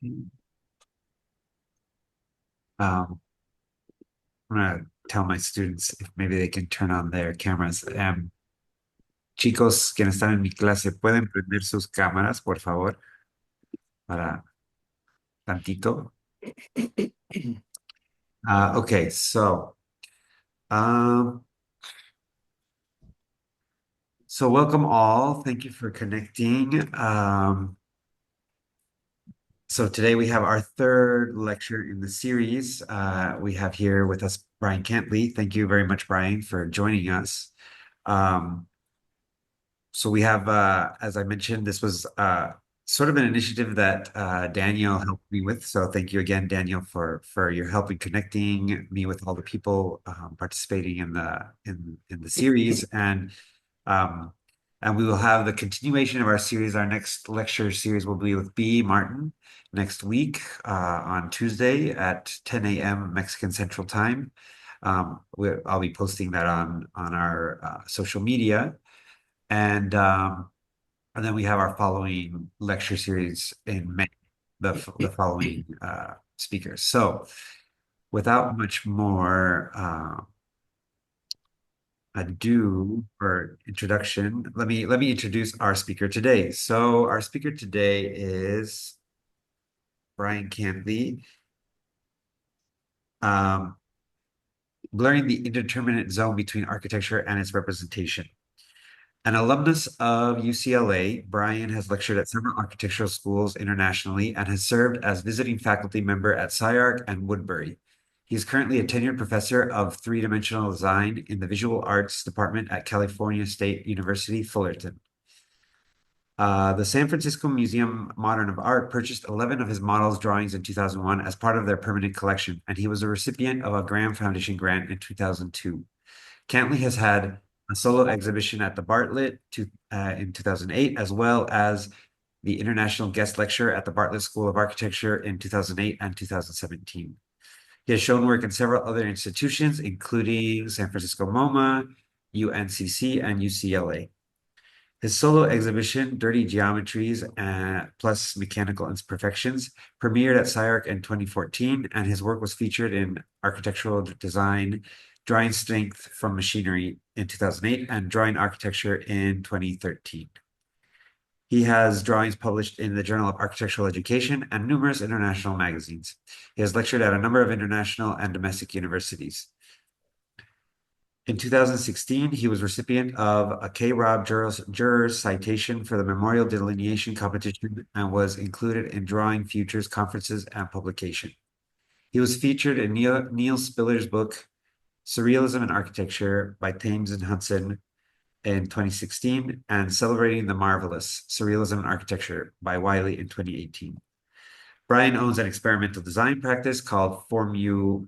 Um, I'm gonna tell my students if maybe they can turn on their cameras. Chicos, quienes están en mi clase, ¿pueden prender sus cámaras, por favor? Para tantito. Okay, um, so welcome all. Thank you for connecting. So today we have our third lecture in the series. We have here with us Bryan Cantley. Thank you very much, Bryan, for joining us. Um, so we have, as I mentioned, this was sort of an initiative that Daniel helped me with. So thank you again, Daniel, for your help in connecting me with all the people participating in the series. Um, and we will have the continuation of our series. Our next lecture series will be with B. Martin next week on Tuesday at 10 a.m. Mexican Central Time. I'll be posting that on our social media. And then we have our following lecture series in May, the following speakers. So without much more ado or introduction, let me introduce our speaker today. So our speaker today is Bryan Cantley, um, blurring the indeterminate zone between architecture and its representation. An alumnus of UCLA, Bryan has lectured at several architectural schools internationally and has served as visiting faculty member at SCI-ARC and Woodbury. He is currently a tenured professor of three-dimensional design in the Visual Arts Department at California State University, Fullerton. The San Francisco Museum Modern of Art purchased 11 of his models' drawings in 2001 as part of their permanent collection, and he was a recipient of a Graham Foundation grant in 2002. Cantley has had a solo exhibition at the Bartlett in 2008, as well as the international guest lecture at the Bartlett School of Architecture in 2008 and 2017. He has shown work in several other institutions, including San Francisco MoMA, UNCC, and UCLA. His solo exhibition, Dirty Geometries plus Mechanical Imperfections, premiered at SCI-ARC in 2014, and his work was featured in Architectural Design, Drawing Strength from Machinery in 2008, and Drawing Architecture in 2013. He has drawings published in the Journal of Architectural Education and numerous international magazines. He has lectured at a number of international and domestic universities. In 2016, he was recipient of a K. Rob Jurors Citation for the Memorial Delineation Competition and was included in Drawing Futures conferences and publication. He was featured in Neil Spiller's book, Surrealism in Architecture by Thames and Hudson in 2016, and Celebrating the Marvelous, Surrealism in Architecture by Wiley in 2018. Bryan owns an experimental design practice called Formula.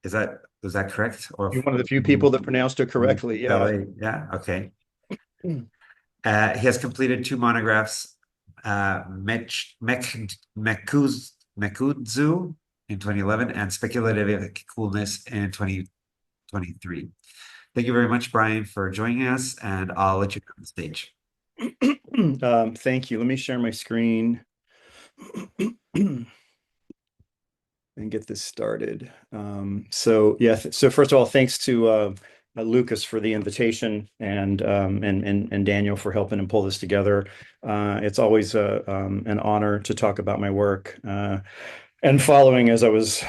Was that correct? Or You're one of the few people that pronounced it correctly. Yeah. Yeah. Okay. He has completed two monographs, Mekudzu in 2011 and Speculative Coolness in 2023. Thank you very much, Bryan, for joining us, and I'll let you come on the stage. Thank you. Let me share my screen and get this started. So first of all, thanks to Lucas for the invitation and Daniel for helping him pull this together. It's always an honor to talk about my work. And following, as I was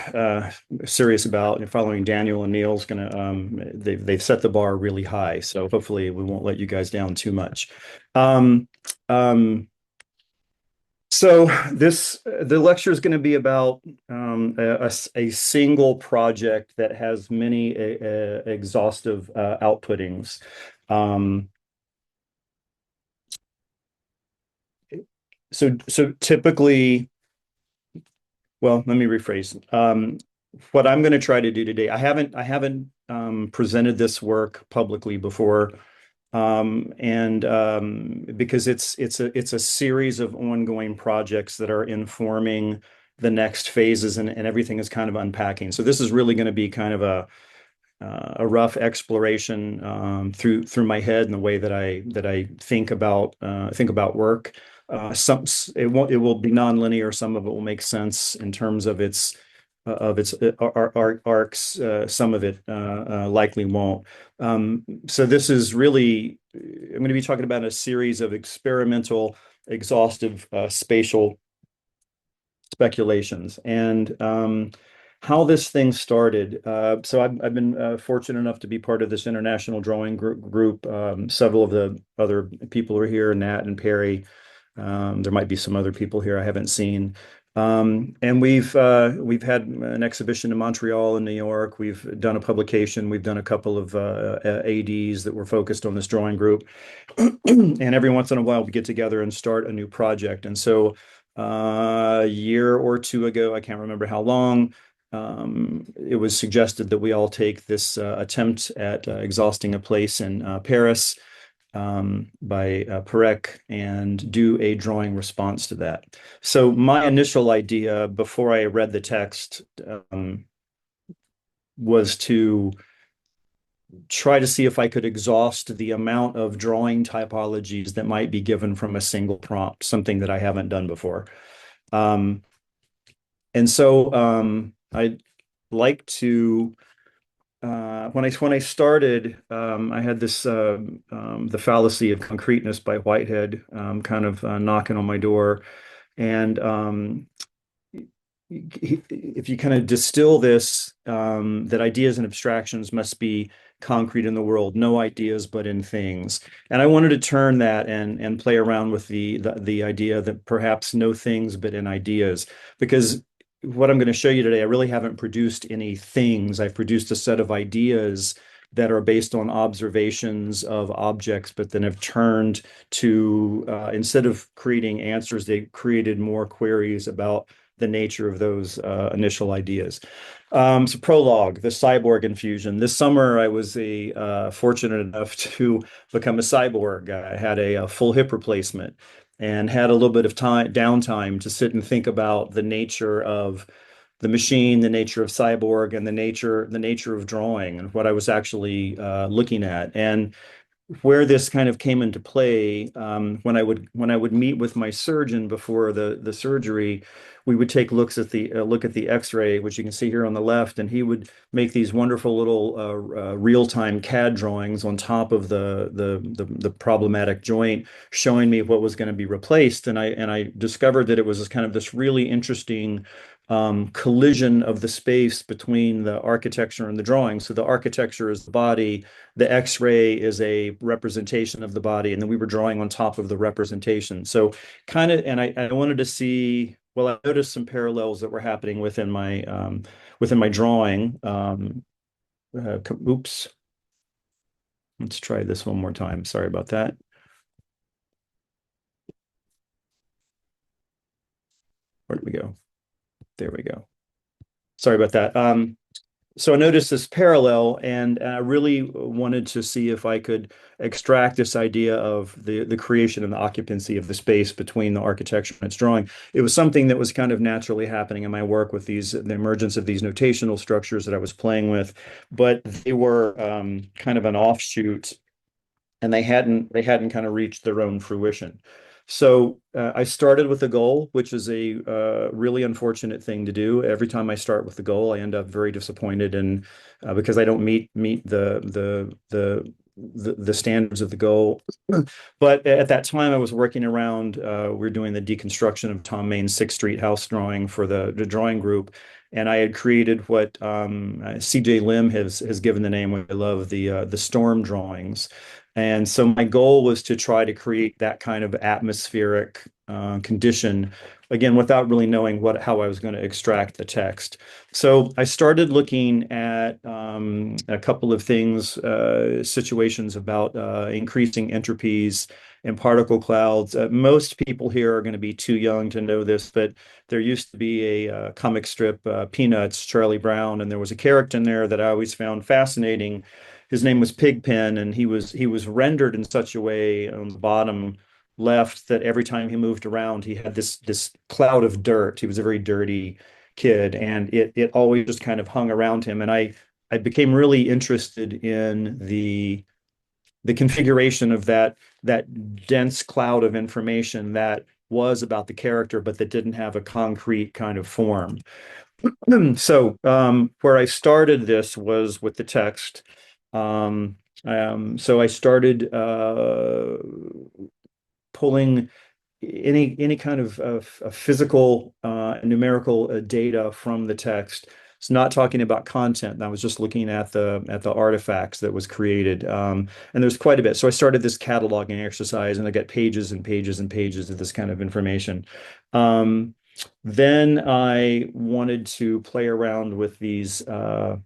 serious about, following Daniel and Neil's they've set the bar really high. So hopefully we won't let you guys down too much. So the lecture is going to be about a single project that has many exhaustive outputtings. So typically, well, let me rephrase. What I'm going to try to do today, I haven't presented this work publicly before. Because it's a series of ongoing projects that are informing the next phases, and everything is kind of unpacking. So this is really going to be kind of a rough exploration through my head and the way that I think about work. Some it will be nonlinear. Some of it will make sense in terms of its arcs. Some of it likely won't. So this is really, I'm going to be talking about a series of experimental, exhaustive spatial speculations and how this thing started. So I've been fortunate enough to be part of this international drawing group. Several of the other people are here, Nat and Perry. There might be some other people here I haven't seen. And we've had an exhibition in Montreal and New York. We've done a publication. We've done a couple of ADs that were focused on this drawing group. And every once in a while, we get together and start a new project. And so a year or two ago, I can't remember how long, it was suggested that we all take this attempt at exhausting a place in Paris by Perec and do a drawing response to that. So my initial idea before I read the text was to try to see if I could exhaust the amount of drawing typologies that might be given from a single prompt, something that I haven't done before. And so I'd like to when I started, I had this the fallacy of concreteness by Whitehead kind of knocking on my door, and if you kind of distill this, that ideas and abstractions must be concrete in the world, no ideas but in things. And I wanted to turn that and play around with the idea that perhaps no things but in ideas, because what I'm going to show you today, I really haven't produced any things. I've produced a set of ideas that are based on observations of objects, but then have turned to, instead of creating answers, they created more queries about the nature of those initial ideas. So prologue, the cyborg infusion. This summer, I was fortunate enough to become a cyborg. I had a full hip replacement and had a little bit of downtime to sit and think about the nature of the machine, the nature of cyborg, and the nature of drawing, and what I was actually looking at. And where this kind of came into play, when I would meet with my surgeon before the surgery, we would take looks at the look at the X-ray, which you can see here on the left, and he would make these wonderful little real-time CAD drawings on top of the problematic joint, showing me what was going to be replaced. And I discovered that it was kind of this really interesting collision of the space between the architecture and the drawing. So the architecture is the body, the X-ray is a representation of the body, and then we were drawing on top of the representation. So kind of, and I wanted to see, well, I noticed some parallels that were happening within my drawing. Oops. Let's try this one more time. Sorry about that. Where did we go? There we go. Sorry about that. So I noticed this parallel, and I really wanted to see if I could extract this idea of the creation and the occupancy of the space between the architecture and its drawing. It was something that was kind of naturally happening in my work with the emergence of these notational structures that I was playing with, but they were kind of an offshoot, and they hadn't kind of reached their own fruition. So I started with a goal, which is a really unfortunate thing to do. Every time I start with the goal, I end up very disappointed, and because I don't meet the standards of the goal. But at that time, I was working around. We were doing the deconstruction of Tom Maine's 6th Street house drawing for the drawing group, and I had created what C.J. Lim has given the name, what I love, the storm drawings. And so my goal was to try to create that kind of atmospheric condition, again, without really knowing how I was going to extract the text. So I started looking at a couple of things, situations about increasing entropies and particle clouds. Most people here are going to be too young to know this, but there used to be a comic strip, Peanuts, Charlie Brown, and there was a character in there that I always found fascinating. His name was Pigpen, and he was rendered in such a way on the bottom left that every time he moved around, he had this cloud of dirt. He was a very dirty kid, and it always just kind of hung around him. And I became really interested in the configuration of that dense cloud of information, that was about the character, but that didn't have a concrete kind of form. So where I started this was with the text. So I started pulling any kind of physical numerical data from the text. It's not talking about content. I was just looking at the artifacts that was created, and there's quite a bit. So I started this cataloging exercise, and I got pages and pages and pages of this kind of information. Then I wanted to play around with these, the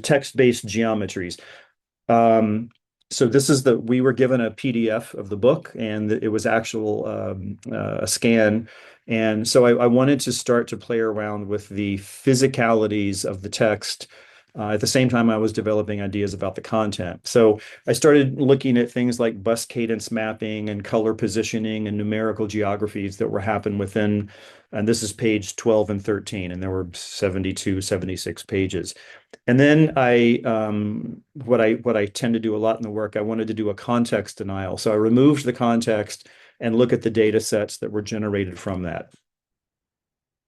text-based geometries. So this is we were given a PDF of the book, and it was actual a scan. And so I wanted to start to play around with the physicalities of the text. At the same time, I was developing ideas about the content. So I started looking at things like bus cadence mapping and color positioning and numerical geographies that were happening within, and this is page 12 and 13, and there were 72, 76 pages. And then what I tend to do a lot in the work, I wanted to do a context denial. So I removed the context and look at the data sets that were generated from that.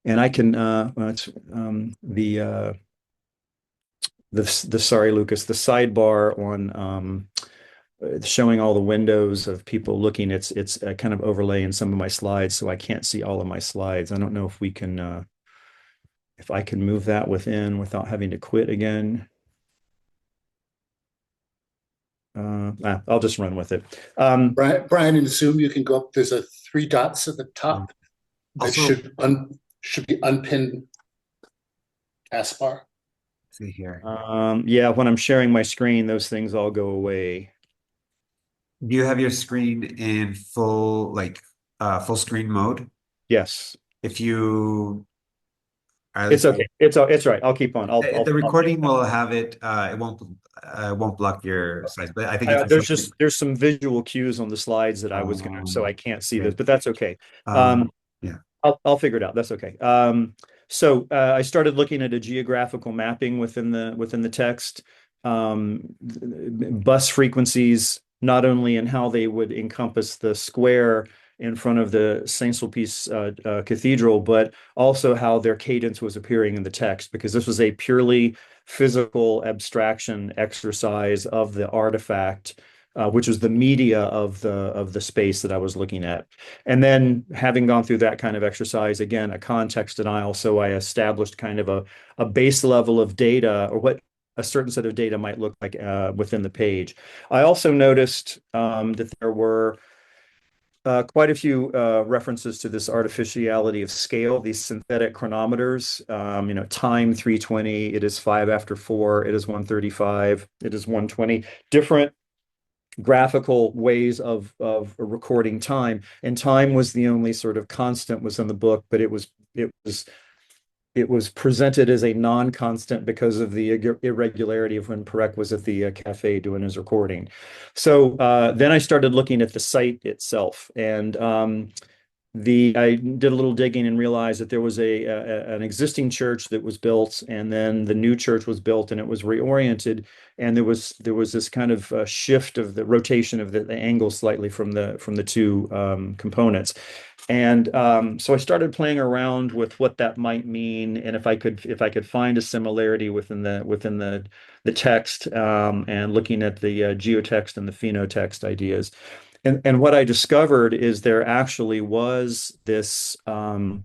And I can, it's sorry, Lucas, the sidebar on showing all the windows of people looking, it's a kind of overlay in some of my slides, so I can't see all of my slides. I don't know if we can, if I can move that within without having to quit again. I'll just run with it. Brian, in Zoom, you can go up. There's a 3 dots at the top that Also, should be unpinned taskbar. see here. Yeah, when I'm sharing my screen, those things all go away. Do you have your screen in full screen mode? Yes. If you It's okay. It's right. I'll keep on. the recording will have it. It won't block your slides, but I think there's some visual cues on the slides that I was gonna, so I can't see this, but that's okay. Yeah. I'll figure it out. That's okay. So I started looking at a geographical mapping within the text, bus frequencies, not only in how they would encompass the square in front of the Saint-Sulpice Cathedral, but also how their cadence was appearing in the text, because this was a purely physical abstraction exercise of the artifact, which was the media of the space that I was looking at. And then having gone through that kind of exercise, again, a context denial. So I established kind of a base level of data, or what a certain set of data might look like within the page. I also noticed that there were quite a few references to this artificiality of scale, these synthetic chronometers, time 320, it is 5 after 4, it is 1:35, it is 1:20, different graphical ways of recording time. And time was the only sort of constant was in the book, but it was presented as a non-constant because of the irregularity of when Perec was at the cafe doing his recording. So then I started looking at the site itself, and I did a little digging and realized that there was an existing church that was built, and then the new church was built, and it was reoriented, and there was this kind of shift of the rotation of the angle slightly from the two components. And so I started playing around with what that might mean, and if I could find a similarity within the text, and looking at the geotext and the phenotext ideas. And what I discovered is there actually was this kind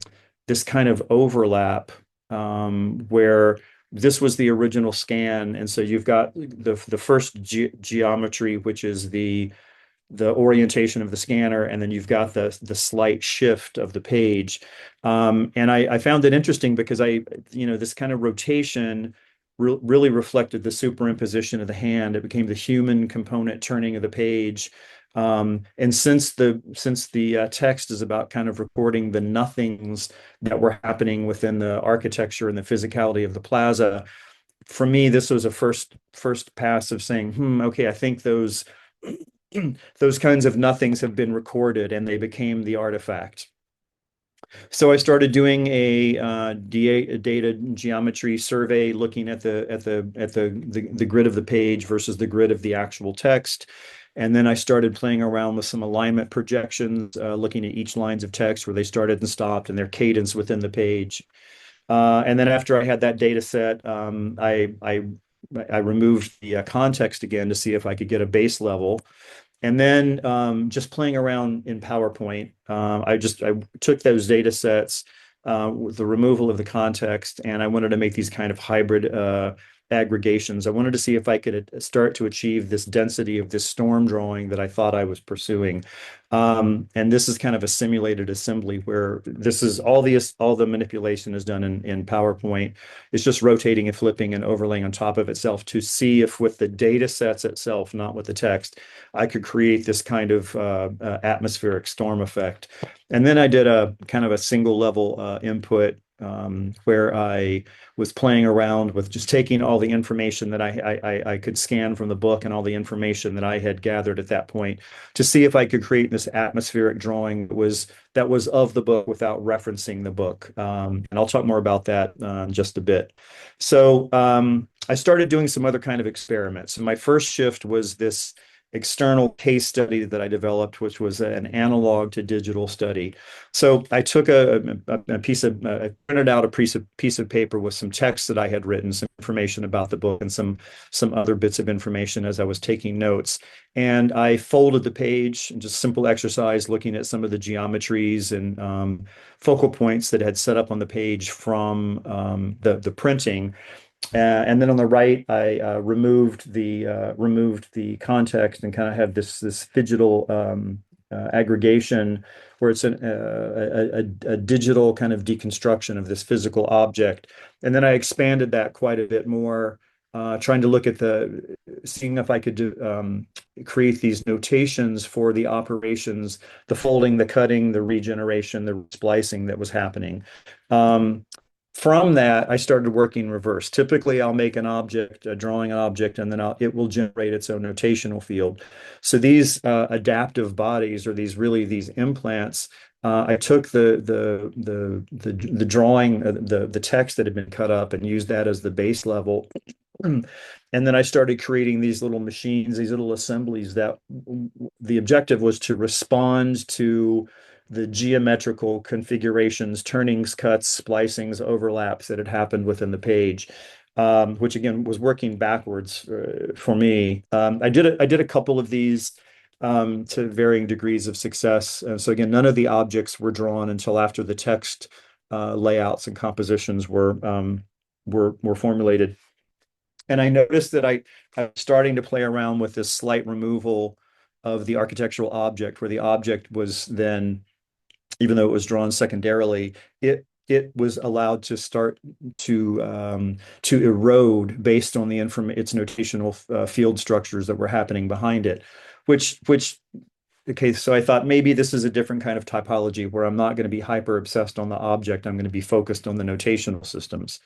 of overlap, where this was the original scan, and so you've got the first geometry, which is the orientation of the scanner, and then you've got the slight shift of the page. And I found it interesting because this kind of rotation really reflected the superimposition of the hand. It became the human component turning of the page. And since the text is about kind of recording the nothings that were happening within the architecture and the physicality of the plaza, for me, this was a first pass of saying, okay, I think those kinds of nothings have been recorded and they became the artifact. So I started doing a data geometry survey, looking at the grid of the page versus the grid of the actual text. And then I started playing around with some alignment projections, looking at each lines of text where they started and stopped and their cadence within the page. And then after I had that data set, I removed the context again to see if I could get a base level. And then just playing around in PowerPoint, I took those data sets with the removal of the context, and I wanted to make these kind of hybrid aggregations. I wanted to see if I could start to achieve this density of this storm drawing that I thought I was pursuing. And this is kind of a simulated assembly where this is all the manipulation is done in PowerPoint. It's just rotating and flipping and overlaying on top of itself to see if with the data sets itself, not with the text, I could create this kind of atmospheric storm effect. And then I did a kind of a single level input where I was playing around with just taking all the information that I could scan from the book and all the information that I had gathered at that point to see if I could create this atmospheric drawing that was of the book without referencing the book. And I'll talk more about that in just a bit. So I started doing some other kind of experiments. And my first shift was this external case study that I developed, which was an analog to digital study. So I took I printed out a piece of paper with some text that I had written, some information about the book, and some other bits of information as I was taking notes. And I folded the page, just simple exercise, looking at some of the geometries and focal points that had set up on the page from the printing. And then on the right, I removed the context and kind of have this digital aggregation where it's a digital kind of deconstruction of this physical object. And then I expanded that quite a bit more, trying to look at seeing if I could create these notations for the operations, the folding, the cutting, the regeneration, the splicing that was happening. From that, I started working reverse. Typically, I'll make an object, drawing an object, and then it will generate its own notational field. So these adaptive bodies, or these implants, I took the drawing, the text that had been cut up, and used that as the base level. And then I started creating these little machines, these little assemblies that the objective was to respond to the geometrical configurations, turnings, cuts, splicings, overlaps that had happened within the page, which again was working backwards for me. I did a couple of these to varying degrees of success. So again, none of the objects were drawn until after the text layouts and compositions were formulated. And I noticed that I was starting to play around with this slight removal of the architectural object, where the object was then, even though it was drawn secondarily, it was allowed to start to erode based on its notational field structures that were happening behind it, okay, so I thought maybe this is a different kind of typology where I'm not going to be hyper obsessed on the object. I'm going to be focused on the notational systems.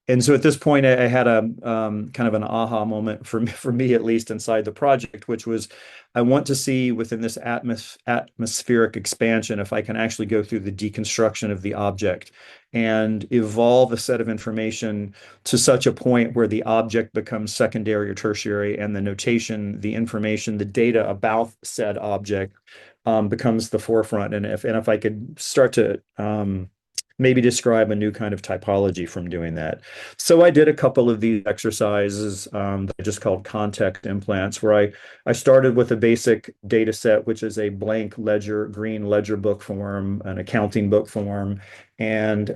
And so at this point, I had a kind of an aha moment for me, at least inside the project, which was I want to see within this atmospheric expansion if I can actually go through the deconstruction of the object and evolve a set of information to such a point where the object becomes secondary or tertiary, and the notation, the information, the data about said object becomes the forefront. And if I could start to maybe describe a new kind of typology from doing that. So I did a couple of these exercises that I just called context implants, where I started with a basic data set, which is a blank ledger, green ledger book form, an accounting book form, and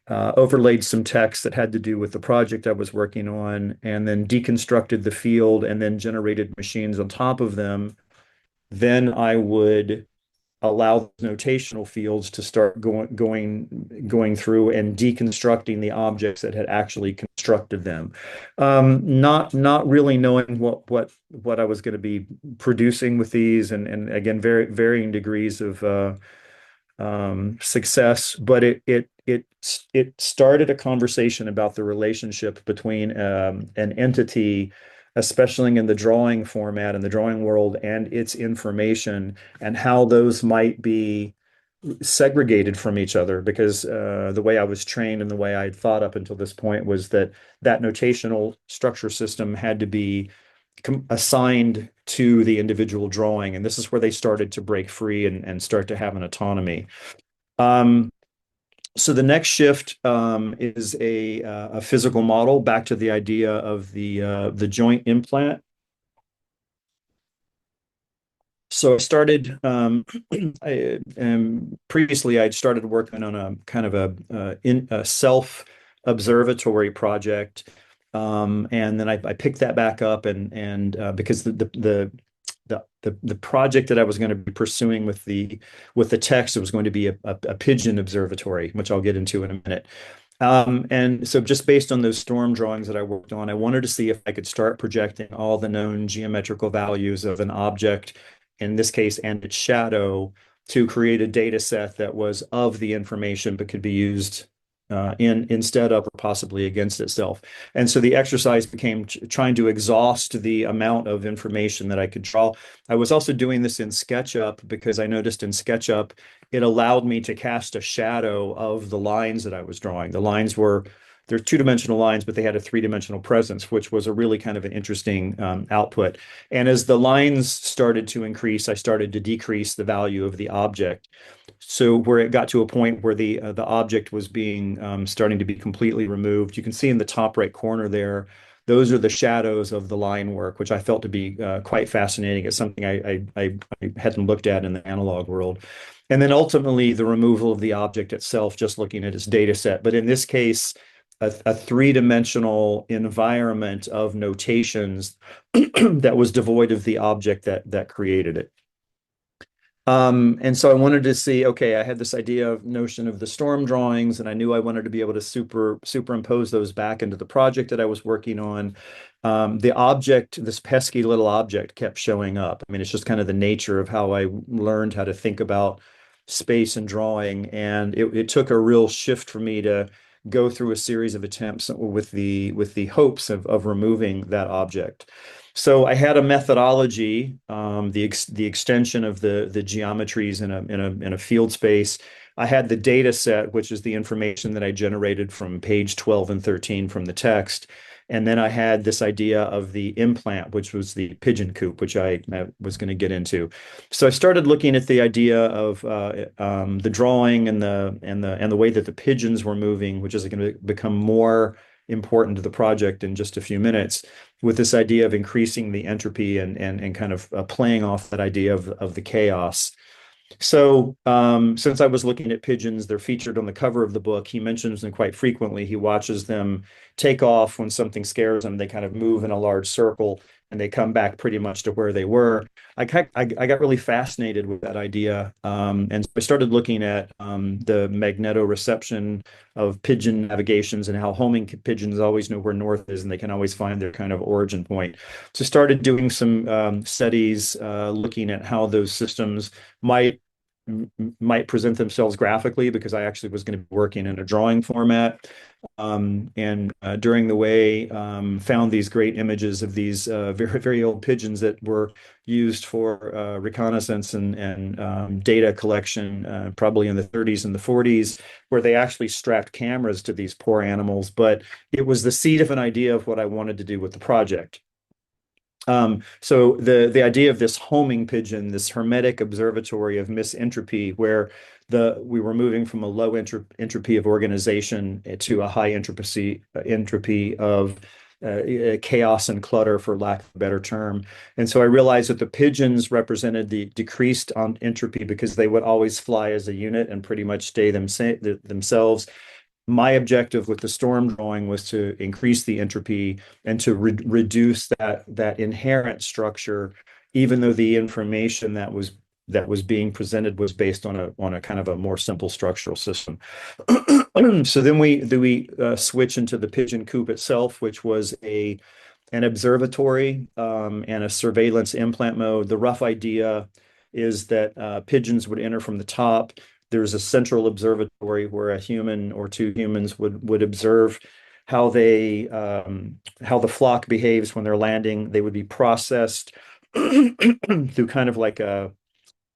overlaid some text that had to do with the project I was working on, and then deconstructed the field and then generated machines on top of them. Then I would allow notational fields to start going through and deconstructing the objects that had actually constructed them. Not really knowing what I was going to be producing with these, and again, varying degrees of success, but it started a conversation about the relationship between an entity, especially in the drawing format and the drawing world, and its information, and how those might be segregated from each other. Because the way I was trained and the way I had thought up until this point was that notational structure system had to be assigned to the individual drawing. And this is where they started to break free and start to have an autonomy. So the next shift is a physical model, back to the idea of the joint implant. So I started previously I'd started working on a kind of a self observatory project, and then I picked that back up and because the project that I was going to be pursuing with the text, it was going to be a pigeon observatory, which I'll get into in a minute. And so just based on those storm drawings that I worked on, I wanted to see if I could start projecting all the known geometrical values of an object, in this case, and its shadow, to create a data set that was of the information but could be used instead of or possibly against itself. And so the exercise became trying to exhaust the amount of information that I could draw. I was also doing this in SketchUp because I noticed in SketchUp it allowed me to cast a shadow of the lines that I was drawing. The lines were, they're two-dimensional lines, but they had a three-dimensional presence, which was a really kind of an interesting output. And as the lines started to increase, I started to decrease the value of the object. So where it got to a point where the object was being starting to be completely removed. You can see in the top right corner there, those are the shadows of the line work, which I felt to be quite fascinating. It's something I hadn't looked at in the analog world. And then ultimately the removal of the object itself, just looking at its data set. But in this case, a three-dimensional environment of notations that was devoid of the object that created it. And so I wanted to see, okay, I had this idea of notion of the storm drawings, and I knew I wanted to be able to superimpose those back into the project that I was working on. The object, this pesky little object, kept showing up. I mean, it's just kind of the nature of how I learned how to think about space and drawing. And it took a real shift for me to go through a series of attempts with the hopes of removing that object. So I had a methodology, the extension of the geometries in a field space. I had the data set, which is the information that I generated from page 12 and 13 from the text. And then I had this idea of the implant, which was the pigeon coop, which I was going to get into. So I started looking at the idea of the drawing and the way that the pigeons were moving, which is going to become more important to the project in just a few minutes, with this idea of increasing the entropy and kind of playing off that idea of the chaos. So since I was looking at pigeons, they're featured on the cover of the book. He mentions them quite frequently. He watches them take off when something scares them. They kind of move in a large circle and they come back pretty much to where they were. I got really fascinated with that idea. And so I started looking at the magnetoreception of pigeon navigations and how homing pigeons always know where north is and they can always find their kind of origin point. So started doing some studies looking at how those systems might present themselves graphically, because I actually was going to be working in a drawing format. And during the way, found these great images of these very, very old pigeons that were used for reconnaissance and data collection, probably in the 30s and the 40s, where they actually strapped cameras to these poor animals. But it was the seed of an idea of what I wanted to do with the project. So the idea of this homing pigeon, this hermetic observatory of misentropy, where we were moving from a low entropy of organization to a high entropy of chaos and clutter, for lack of a better term. And so I realized that the pigeons represented the decreased entropy because they would always fly as a unit and pretty much stay themselves. My objective with the storm drawing was to increase the entropy and to reduce that inherent structure, even though the information that was being presented was based on a kind of a more simple structural system. So then we switch into the pigeon coop itself, which was an observatory and a surveillance implant mode. The rough idea is that pigeons would enter from the top. There's a central observatory where a human or two humans would observe how the flock behaves when they're landing. They would be processed through kind of like an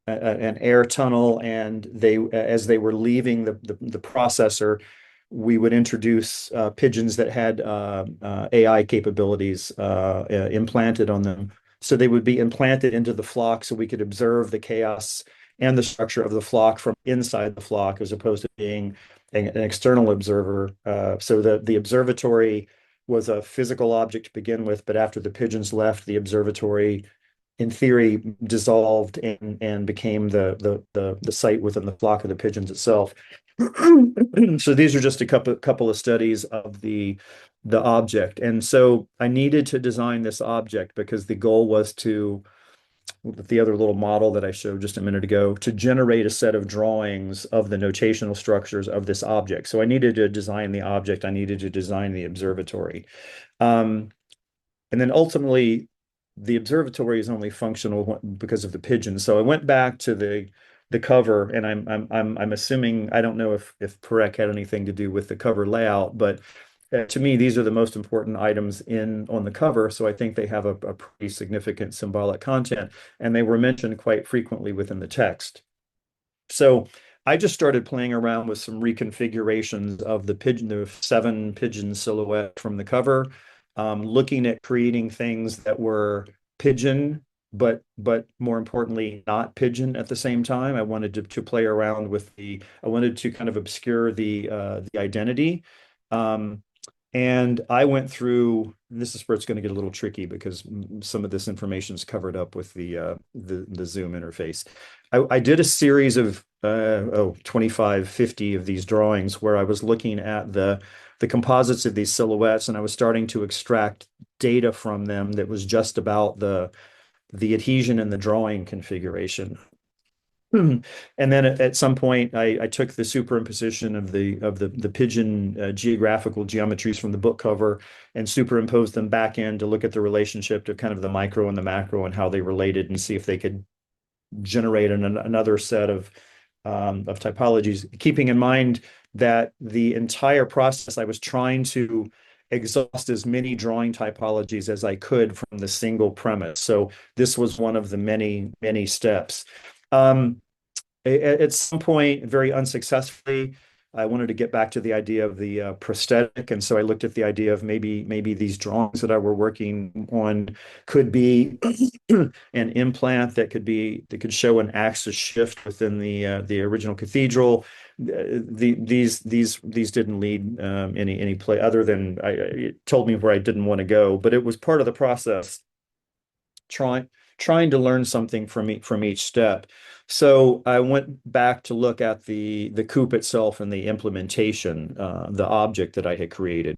air tunnel, and as they were leaving the processor, we would introduce pigeons that had AI capabilities implanted on them. So they would be implanted into the flock so we could observe the chaos and the structure of the flock from inside the flock as opposed to being an external observer. So the observatory was a physical object to begin with, but after the pigeons left, the observatory, in theory, dissolved and became the site within the flock of the pigeons itself. So these are just a couple of studies of the object. And so I needed to design this object because the goal was to, with the other little model that I showed just a minute ago, to generate a set of drawings of the notational structures of this object. So I needed to design the object. I needed to design the observatory. And then ultimately, the observatory is only functional because of the pigeons. So I went back to the cover, and I'm assuming, I don't know if Perec had anything to do with the cover layout, but to me, these are the most important items on the cover. So I think they have a pretty significant symbolic content, and they were mentioned quite frequently within the text. So I just started playing around with some reconfigurations of the 7 pigeon silhouette from the cover, looking at creating things that were pigeon, but more importantly, not pigeon at the same time. I wanted to play around with I wanted to kind of obscure the identity. And I went through, this is where it's going to get a little tricky because some of this information is covered up with the Zoom interface. I did a series of 25, 50 of these drawings where I was looking at the composites of these silhouettes, and I was starting to extract data from them that was just about the adhesion and the drawing configuration. And then at some point, I took the superimposition of the pigeon geographical geometries from the book cover and superimposed them back in to look at the relationship to kind of the micro and the macro and how they related, and see if they could generate another set of typologies, keeping in mind that the entire process I was trying to exhaust as many drawing typologies as I could from the single premise. So this was one of the many steps. At some point, very unsuccessfully, I wanted to get back to the idea of the prosthetic, and so I looked at the idea of maybe these drawings that I were working on could be an implant that could show an axis shift within the original cathedral. These didn't lead any play other than it told me where I didn't want to go, but it was part of the process, trying to learn something from each step. So I went back to look at the coop itself and the implementation, the object that I had created.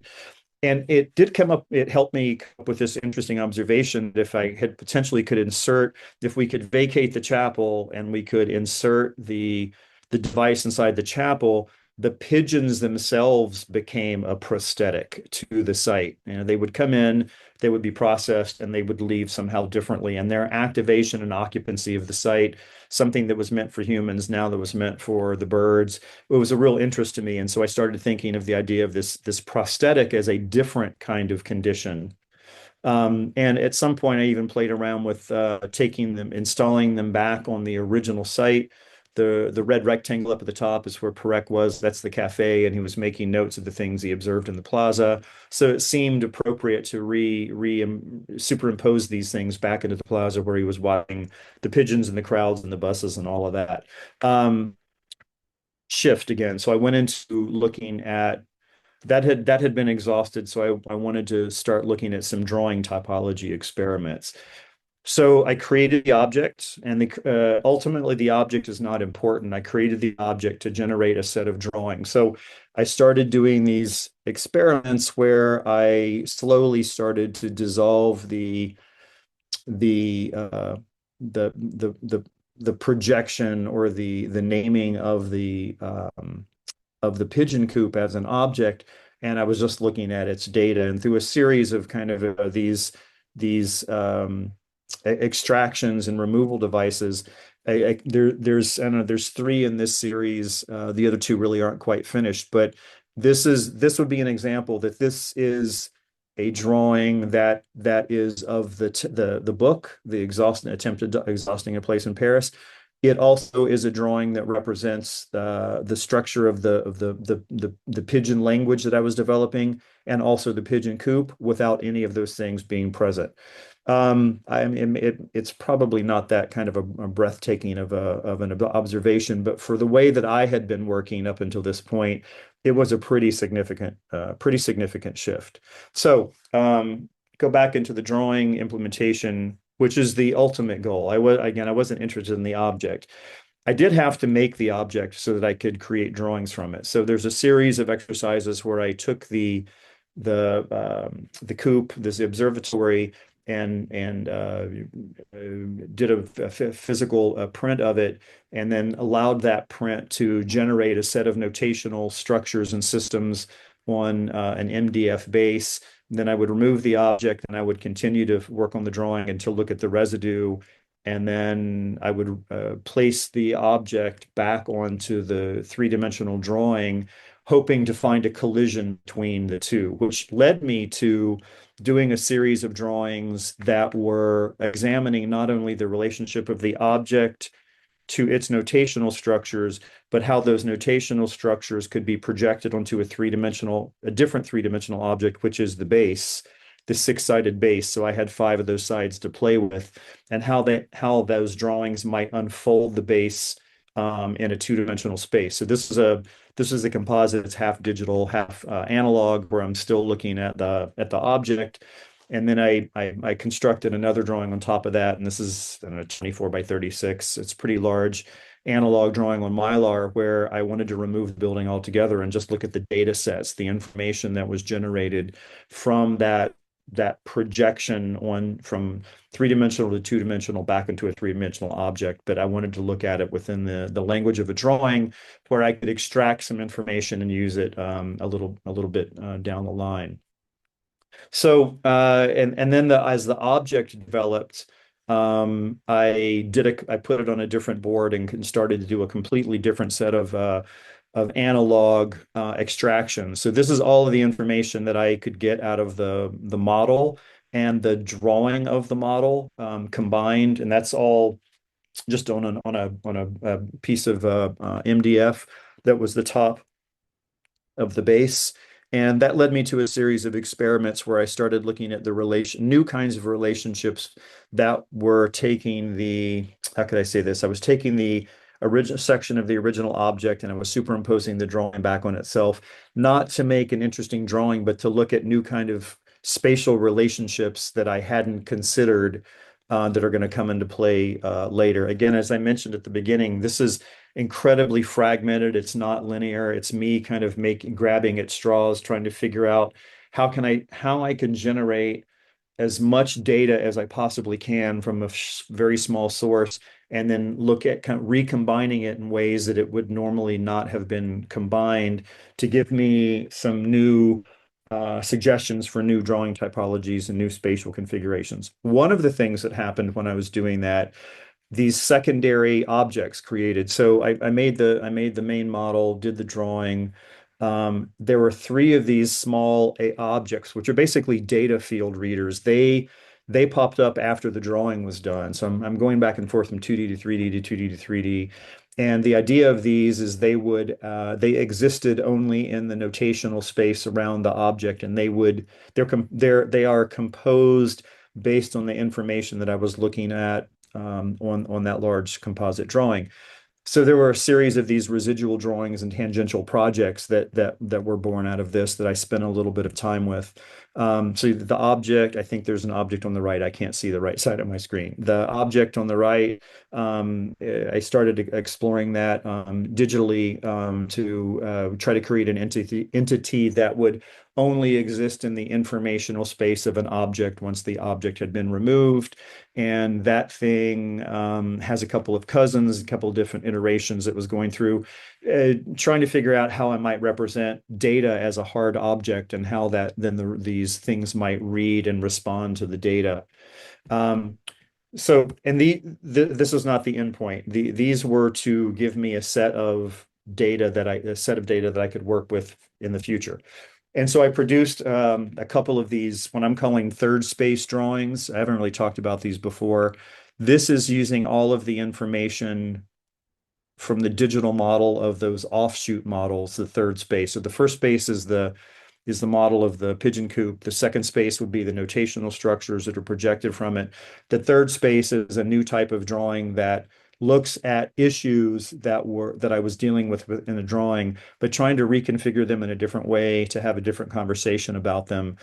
And it did come up, it helped me come up with this interesting observation that if I had potentially could insert, if we could vacate the chapel and we could insert the device inside the chapel, the pigeons themselves became a prosthetic to the site. They would come in, they would be processed, and they would leave somehow differently. And their activation and occupancy of the site, something that was meant for humans, now that was meant for the birds, it was a real interest to me. And so I started thinking of the idea of this prosthetic as a different kind of condition. And at some point, I even played around with taking them, installing them back on the original site. The red rectangle up at the top is where Perec was. That's the cafe, and he was making notes of the things he observed in the plaza. So it seemed appropriate to superimpose these things back into the plaza where he was watching the pigeons and the crowds and the buses and all of that. Shift again. So I went into looking at that had been exhausted. So I wanted to start looking at some drawing typology experiments. So I created the object, and ultimately the object is not important. I created the object to generate a set of drawings. So I started doing these experiments where I slowly started to dissolve the projection or the naming of the pigeon coop as an object, and I was just looking at its data, and through a series of kind of these extractions and removal devices. There's 3 in this series. The other 2 really aren't quite finished, but this would be an example that this is a drawing that is of the book, the attempted exhausting a place in Paris. It also is a drawing that represents the structure of the pigeon language that I was developing, and also the pigeon coop, without any of those things being present. It's probably not that kind of a breathtaking of an observation, but for the way that I had been working up until this point, it was a pretty significant shift. So go back into the drawing implementation, which is the ultimate goal. I wasn't interested in the object. I did have to make the object so that I could create drawings from it. So there's a series of exercises where I took the coop, this observatory, and did a physical print of it, and then allowed that print to generate a set of notational structures and systems on an MDF base. Then I would remove the object and I would continue to work on the drawing and to look at the residue. And then I would place the object back onto the three-dimensional drawing, hoping to find a collision between the two, which led me to doing a series of drawings that were examining not only the relationship of the object to its notational structures, but how those notational structures could be projected onto a different three-dimensional object, which is the base, the six-sided base. So I had 5 of those sides to play with, and how those drawings might unfold the base in a two-dimensional space. So this is a composite. It's half digital, half analog, where I'm still looking at the object. And then I constructed another drawing on top of that, and this is, I don't know, 24 by 36. It's pretty large analog drawing on Mylar, where I wanted to remove the building altogether and just look at the data sets, the information that was generated from that projection from three-dimensional to two-dimensional back into a three-dimensional object. But I wanted to look at it within the language of a drawing, where I could extract some information and use it a little bit down the line. So and then as the object developed, I put it on a different board and started to do a completely different set of analog extraction. So this is all of the information that I could get out of the model and the drawing of the model combined, and that's all just on a piece of MDF that was the top of the base. And that led me to a series of experiments where I started looking at new kinds of relationships that were taking how could I say this? I was taking the original section of the original object and I was superimposing the drawing back on itself, not to make an interesting drawing, but to look at new kind of spatial relationships that I hadn't considered that are going to come into play later. Again, as I mentioned at the beginning, this is incredibly fragmented. It's not linear. It's me kind of grabbing at straws, trying to figure out how I can generate as much data as I possibly can from a very small source, and then look at kind of recombining it in ways that it would normally not have been combined, to give me some new suggestions for new drawing typologies and new spatial configurations. One of the things that happened when I was doing that, these secondary objects created. So I made the main model, did the drawing. There were 3 of these small objects, which are basically data field readers. They popped up after the drawing was done. So I'm going back and forth from 2D to 3D to 2D to 3D. And the idea of these is they existed only in the notational space around the object, and they are composed based on the information that I was looking at on that large composite drawing. So there were a series of these residual drawings and tangential projects that were born out of this that I spent a little bit of time with. So the object, I think there's an object on the right. I can't see the right side of my screen. The object on the right, I started exploring that digitally to try to create an entity that would only exist in the informational space of an object once the object had been removed. And that thing has a couple of cousins, a couple of different iterations it was going through, trying to figure out how I might represent data as a hard object, and how these things might read and respond to the data. So, and this is not the endpoint. These were to give me a set of data that I could work with in the future. And so I produced a couple of these, what I'm calling third space drawings. I haven't really talked about these before. This is using all of the information from the digital model of those offshoot models, the third space. So the first space is the model of the pigeon coop. The second space would be the notational structures that are projected from it. The third space is a new type of drawing that looks at issues that I was dealing with in the drawing, but trying to reconfigure them in a different way to have a different conversation about them.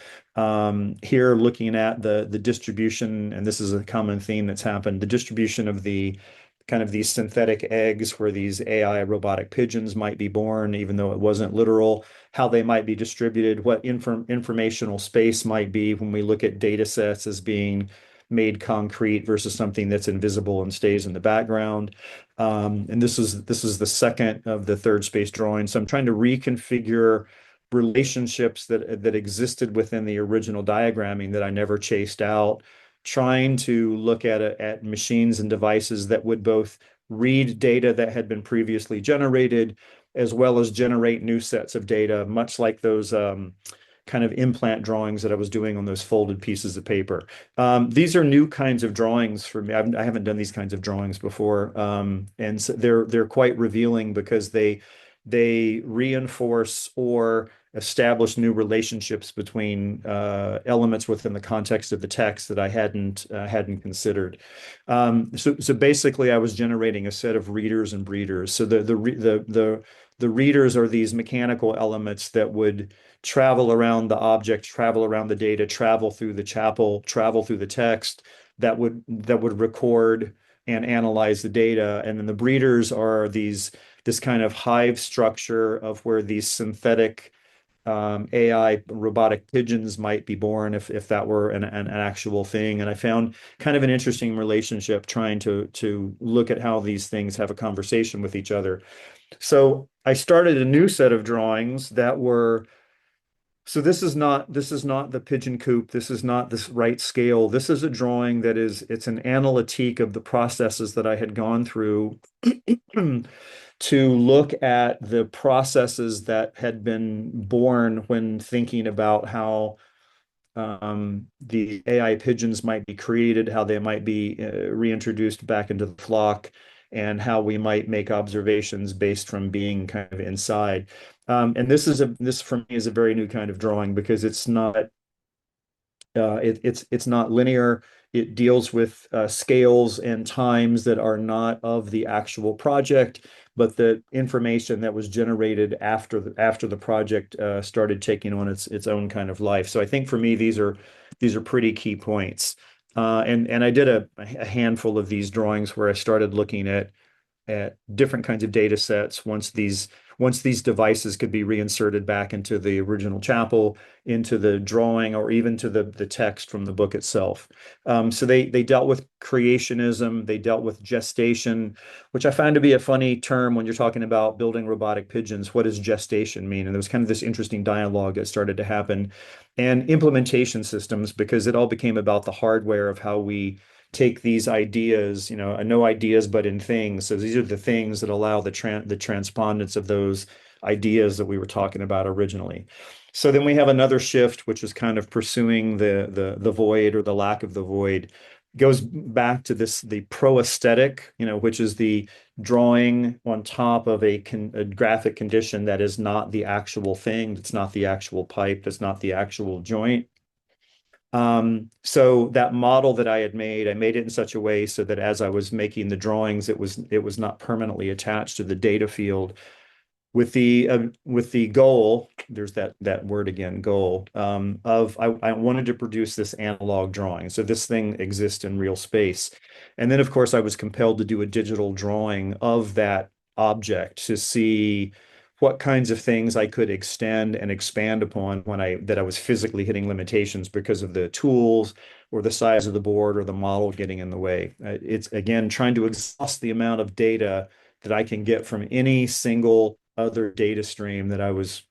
Here, looking at the distribution, and this is a common theme that's happened, the distribution of the kind of these synthetic eggs where these AI robotic pigeons might be born, even though it wasn't literal, how they might be distributed, what informational space might be when we look at data sets as being made concrete versus something that's invisible and stays in the background. And this is the second of the third space drawing. So I'm trying to reconfigure relationships that existed within the original diagramming that I never chased out, trying to look at machines and devices that would both read data that had been previously generated, as well as generate new sets of data, much like those kind of implant drawings that I was doing on those folded pieces of paper. These are new kinds of drawings for me. I haven't done these kinds of drawings before, and so they're quite revealing because they reinforce or establish new relationships between elements within the context of the text that I hadn't considered. So basically, I was generating a set of readers and breeders. So the readers are these mechanical elements that would travel around the object, travel around the data, travel through the chapel, travel through the text that would record and analyze the data. And then the breeders are this kind of hive structure of where these synthetic AI robotic pigeons might be born if that were an actual thing. And I found kind of an interesting relationship trying to look at how these things have a conversation with each other. So I started a new set of drawings that were, so this is not the pigeon coop. This is not this right scale. This is a drawing it's an analytique of the processes that I had gone through to look at the processes that had been born when thinking about how the AI pigeons might be created, how they might be reintroduced back into the flock, and how we might make observations based from being kind of inside. And this for me is a very new kind of drawing because it's not linear. It deals with scales and times that are not of the actual project, but the information that was generated after the project started taking on its own kind of life. So I think for me, these are pretty key points. And I did a handful of these drawings where I started looking at different kinds of data sets once these devices could be reinserted back into the original chapel, into the drawing, or even to the text from the book itself. So they dealt with creationism, they dealt with gestation, which I find to be a funny term when you're talking about building robotic pigeons. What does gestation mean? And there was kind of this interesting dialogue that started to happen. And implementation systems, because it all became about the hardware of how we take these ideas, no ideas, but in things. So these are the things that allow the transpondence of those ideas that we were talking about originally. So then we have another shift, which is kind of pursuing the void or the lack of the void. Goes back to the proaesthetic, which is the drawing on top of a graphic condition that is not the actual thing, that's not the actual pipe, that's not the actual joint. So that model that I made it in such a way so that as I was making the drawings, it was not permanently attached to the data field with the goal, there's that word again, goal, of I wanted to produce this analog drawing. So this thing exists in real space. And then of course I was compelled to do a digital drawing of that object to see what kinds of things I could extend and expand upon that I was physically hitting limitations because of the tools or the size of the board or the model getting in the way. It's again trying to exhaust the amount of data that I can get from any single other data stream that I was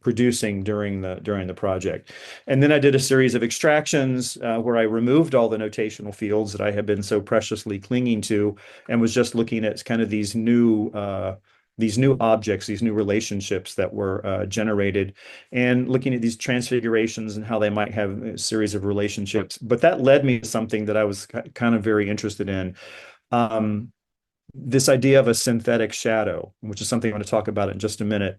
producing during the project. And then I did a series of extractions where I removed all the notational fields that I had been so preciously clinging to and was just looking at kind of these new objects, these new relationships that were generated, and looking at these transfigurations and how they might have a series of relationships. But that led me to something that I was kind of very interested in. this idea of a synthetic shadow, which is something I'm going to talk about in just a minute.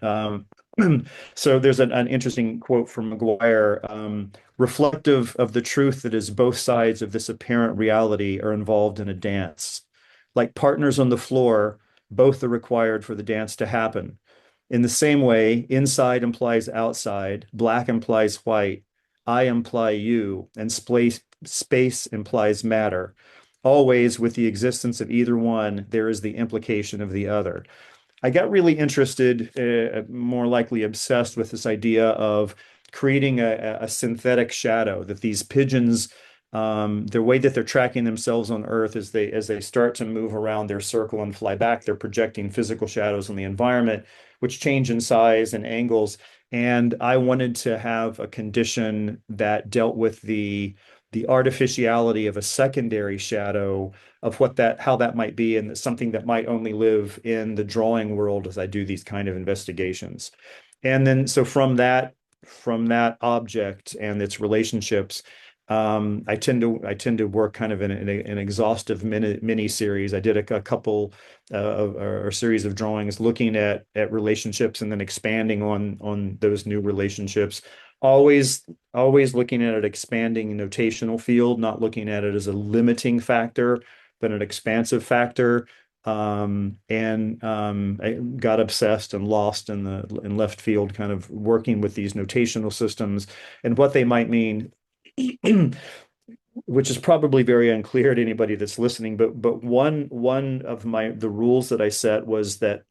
So there's an interesting quote from McGuire, reflective of the truth that is both sides of this apparent reality are involved in a dance. Like partners on the floor, both are required for the dance to happen. In the same way, inside implies outside, black implies white, I imply you, and space implies matter. Always, with the existence of either one, there is the implication of the other. I got really interested, more likely obsessed with this idea of creating a synthetic shadow that these pigeons, the way that they're tracking themselves on Earth as they start to move around their circle and fly back, they're projecting physical shadows on the environment, which change in size and angles. And I wanted to have a condition that dealt with the artificiality of a secondary shadow of how that might be, and something that might only live in the drawing world as I do these kind of investigations. And then so from that object and its relationships, I tend to work kind of in an exhaustive mini series. I did a couple or series of drawings looking at relationships and then expanding on those new relationships. Always looking at an expanding notational field, not looking at it as a limiting factor, but an expansive factor. I got obsessed and lost in left field, kind of working with these notational systems and what they might mean, which is probably very unclear to anybody that's listening. But one of the rules that I set was that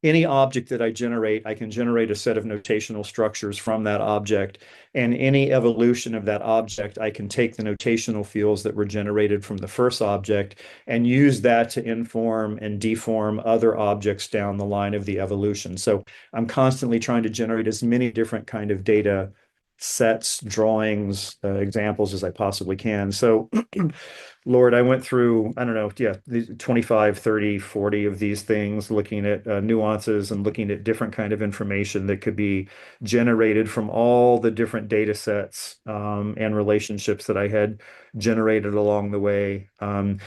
any object that I generate, I can generate a set of notational structures from that object. And any evolution of that object, I can take the notational fields that were generated from the first object and use that to inform and deform other objects down the line of the evolution. So I'm constantly trying to generate as many different kind of data sets, drawings, examples as I possibly can. So Lord, I went through, I don't know, yeah, 25, 30, 40 of these things, looking at nuances and looking at different kind of information that could be generated from all the different data sets and relationships that I had generated along the way.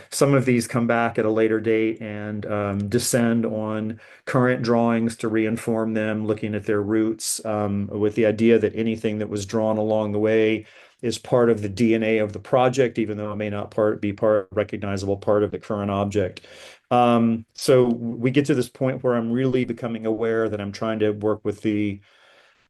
Some of these come back at a later date and descend on current drawings to reinform them, looking at their roots, with the idea that anything that was drawn along the way is part of the DNA of the project, even though it may not be recognizable part of the current object. So we get to this point where I'm really becoming aware that I'm trying to work with the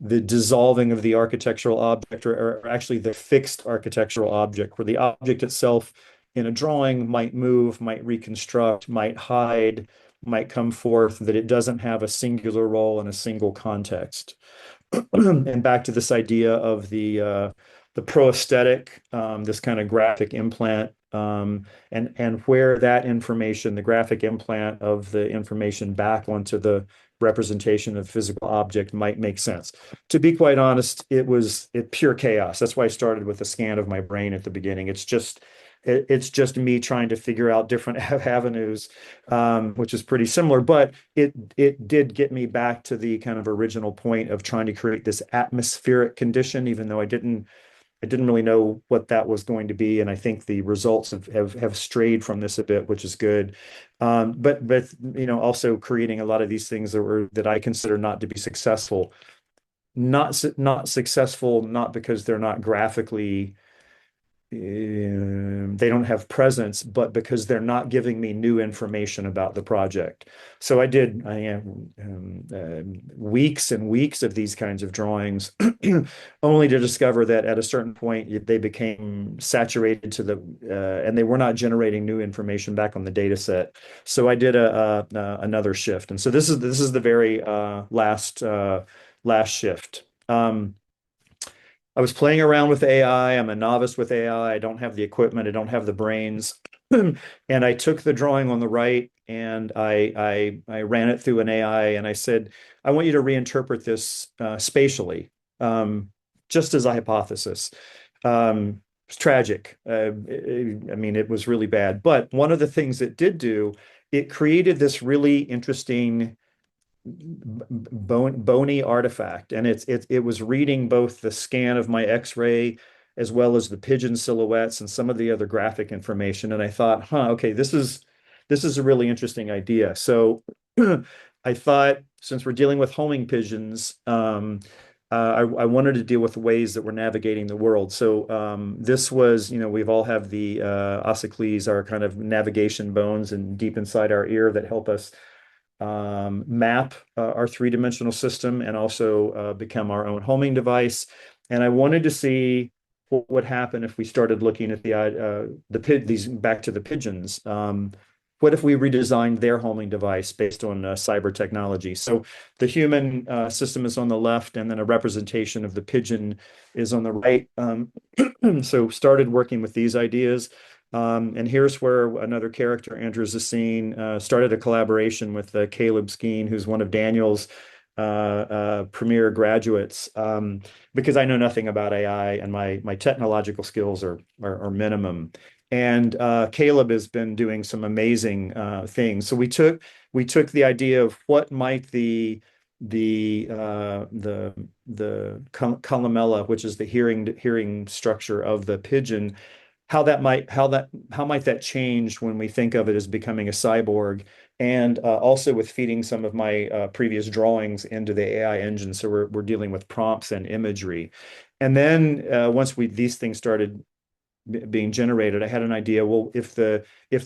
dissolving of the architectural object, or actually the fixed architectural object, where the object itself in a drawing might move, might reconstruct, might hide, might come forth, that it doesn't have a singular role in a single context. And back to this idea of the proaesthetic, this kind of graphic implant, and where that information, the graphic implant of the information back onto the representation of physical object might make sense. To be quite honest, it's pure chaos. That's why I started with a scan of my brain at the beginning. It's just me trying to figure out different avenues, which is pretty similar, but it did get me back to the kind of original point of trying to create this atmospheric condition, even though I didn't really know what that was going to be. And I think the results have strayed from this a bit, which is good. But also creating a lot of these things that I consider not to be successful, not successful, not because they're not graphically, they don't have presence, but because they're not giving me new information about the project. So I am weeks and weeks of these kinds of drawings, only to discover that at a certain point they became saturated and they were not generating new information back on the data set. So I did another shift, and so this is the very last shift. I was playing around with AI. I'm a novice with AI. I don't have the equipment. I don't have the brains. And I took the drawing on the right and I ran it through an AI, and I said, I want you to reinterpret this spatially, just as a hypothesis. It's tragic. I mean, it was really bad. But one of the things it did do, it created this really interesting bony artifact, and it was reading both the scan of my X-ray as well as the pigeon silhouettes and some of the other graphic information. And I thought, okay, this is this is a really interesting idea. So I thought, since we're dealing with homing pigeons, I wanted to deal with ways that we're navigating the world. So this was, we've all have the ossicles, our kind of navigation bones and deep inside our ear that help us map our three-dimensional system and also become our own homing device. And I wanted to see what would happen if we started looking at these back to the pigeons. What if we redesigned their homing device based on cyber technology? So the human system is on the left, and then a representation of the pigeon is on the right. So started working with these ideas. And here's where another character enters the scene. Started a collaboration with Caleb Skeen, who's one of Daniel's premier graduates, because I know nothing about AI and my technological skills are minimum. And Caleb has been doing some amazing things. So we took the idea of what might the columella, which is the hearing structure of the pigeon, how might that change when we think of it as becoming a cyborg, and also with feeding some of my previous drawings into the AI engine. So we're dealing with prompts and imagery. And then once these things started being generated, I had an idea, well, if the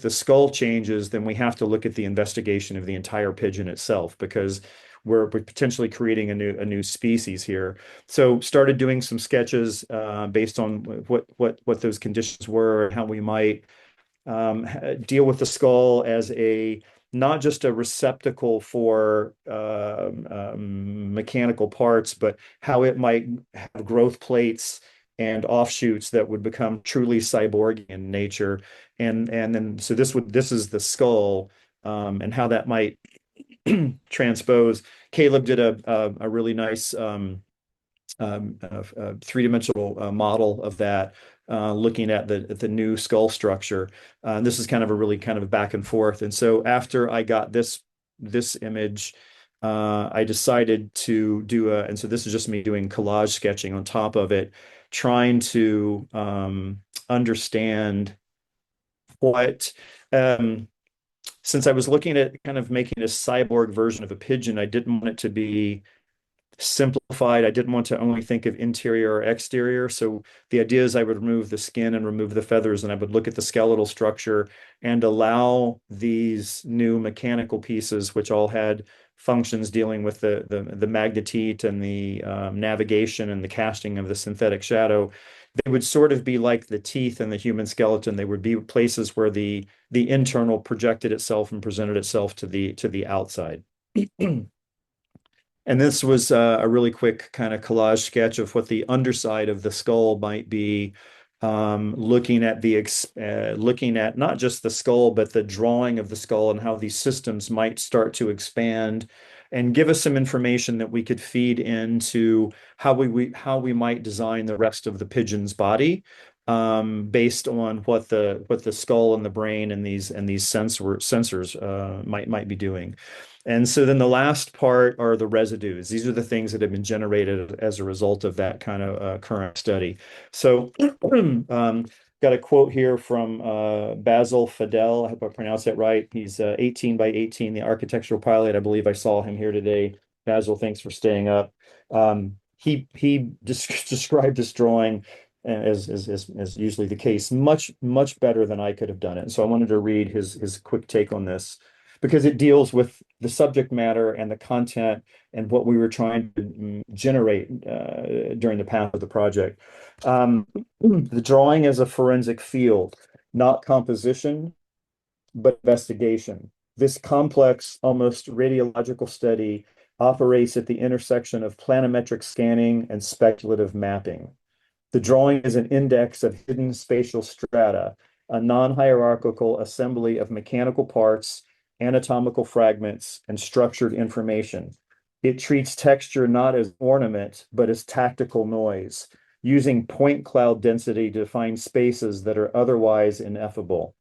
skull changes, then we have to look at the investigation of the entire pigeon itself, because we're potentially creating a new species here. So started doing some sketches based on what those conditions were, and how we might deal with the skull as not just a receptacle for mechanical parts, but how it might have growth plates and offshoots that would become truly cyborg in nature. And then so this is the skull, and how that might transpose. Caleb did a really nice three-dimensional model of that, looking at the new skull structure. This is kind of a really kind of back and forth. And so after I got this image, I decided to do and so this is just me doing collage sketching on top of it, trying to understand what, since I was looking at kind of making a cyborg version of a pigeon, I didn't want it to be simplified. I didn't want to only think of interior or exterior. So the idea is I would remove the skin and remove the feathers, and I would look at the skeletal structure and allow these new mechanical pieces, which all had functions dealing with the magnetite and the navigation and the casting of the synthetic shadow. They would sort of be like the teeth in the human skeleton. They would be places where the internal projected itself and presented itself to the outside. And this was a really quick kind of collage sketch of what the underside of the skull might be, looking at not just the skull, but the drawing of the skull and how these systems might start to expand, and give us some information that we could feed into how we might design the rest of the pigeon's body, based on what the skull and the brain and these sensors might be doing. And so then the last part are the residues. These are the things that have been generated as a result of that kind of current study. So got a quote here from Basil Fidel. I hope I pronounced that right. He's 18 by 18, the architectural pilot. I believe I saw him here today. Basil, thanks for staying up. He described this drawing, as usually the case, much better than I could have done it. And so I wanted to read his quick take on this, because it deals with the subject matter and the content and what we were trying to generate during the path of the project. The drawing is a forensic field, not composition, but investigation. This complex, almost radiological study operates at the intersection of planimetric scanning and speculative mapping. The drawing is an index of hidden spatial strata, a non-hierarchical assembly of mechanical parts, anatomical fragments, and structured information. It treats texture not as ornament, but as tactical noise, using point cloud density to define spaces that are otherwise ineffable.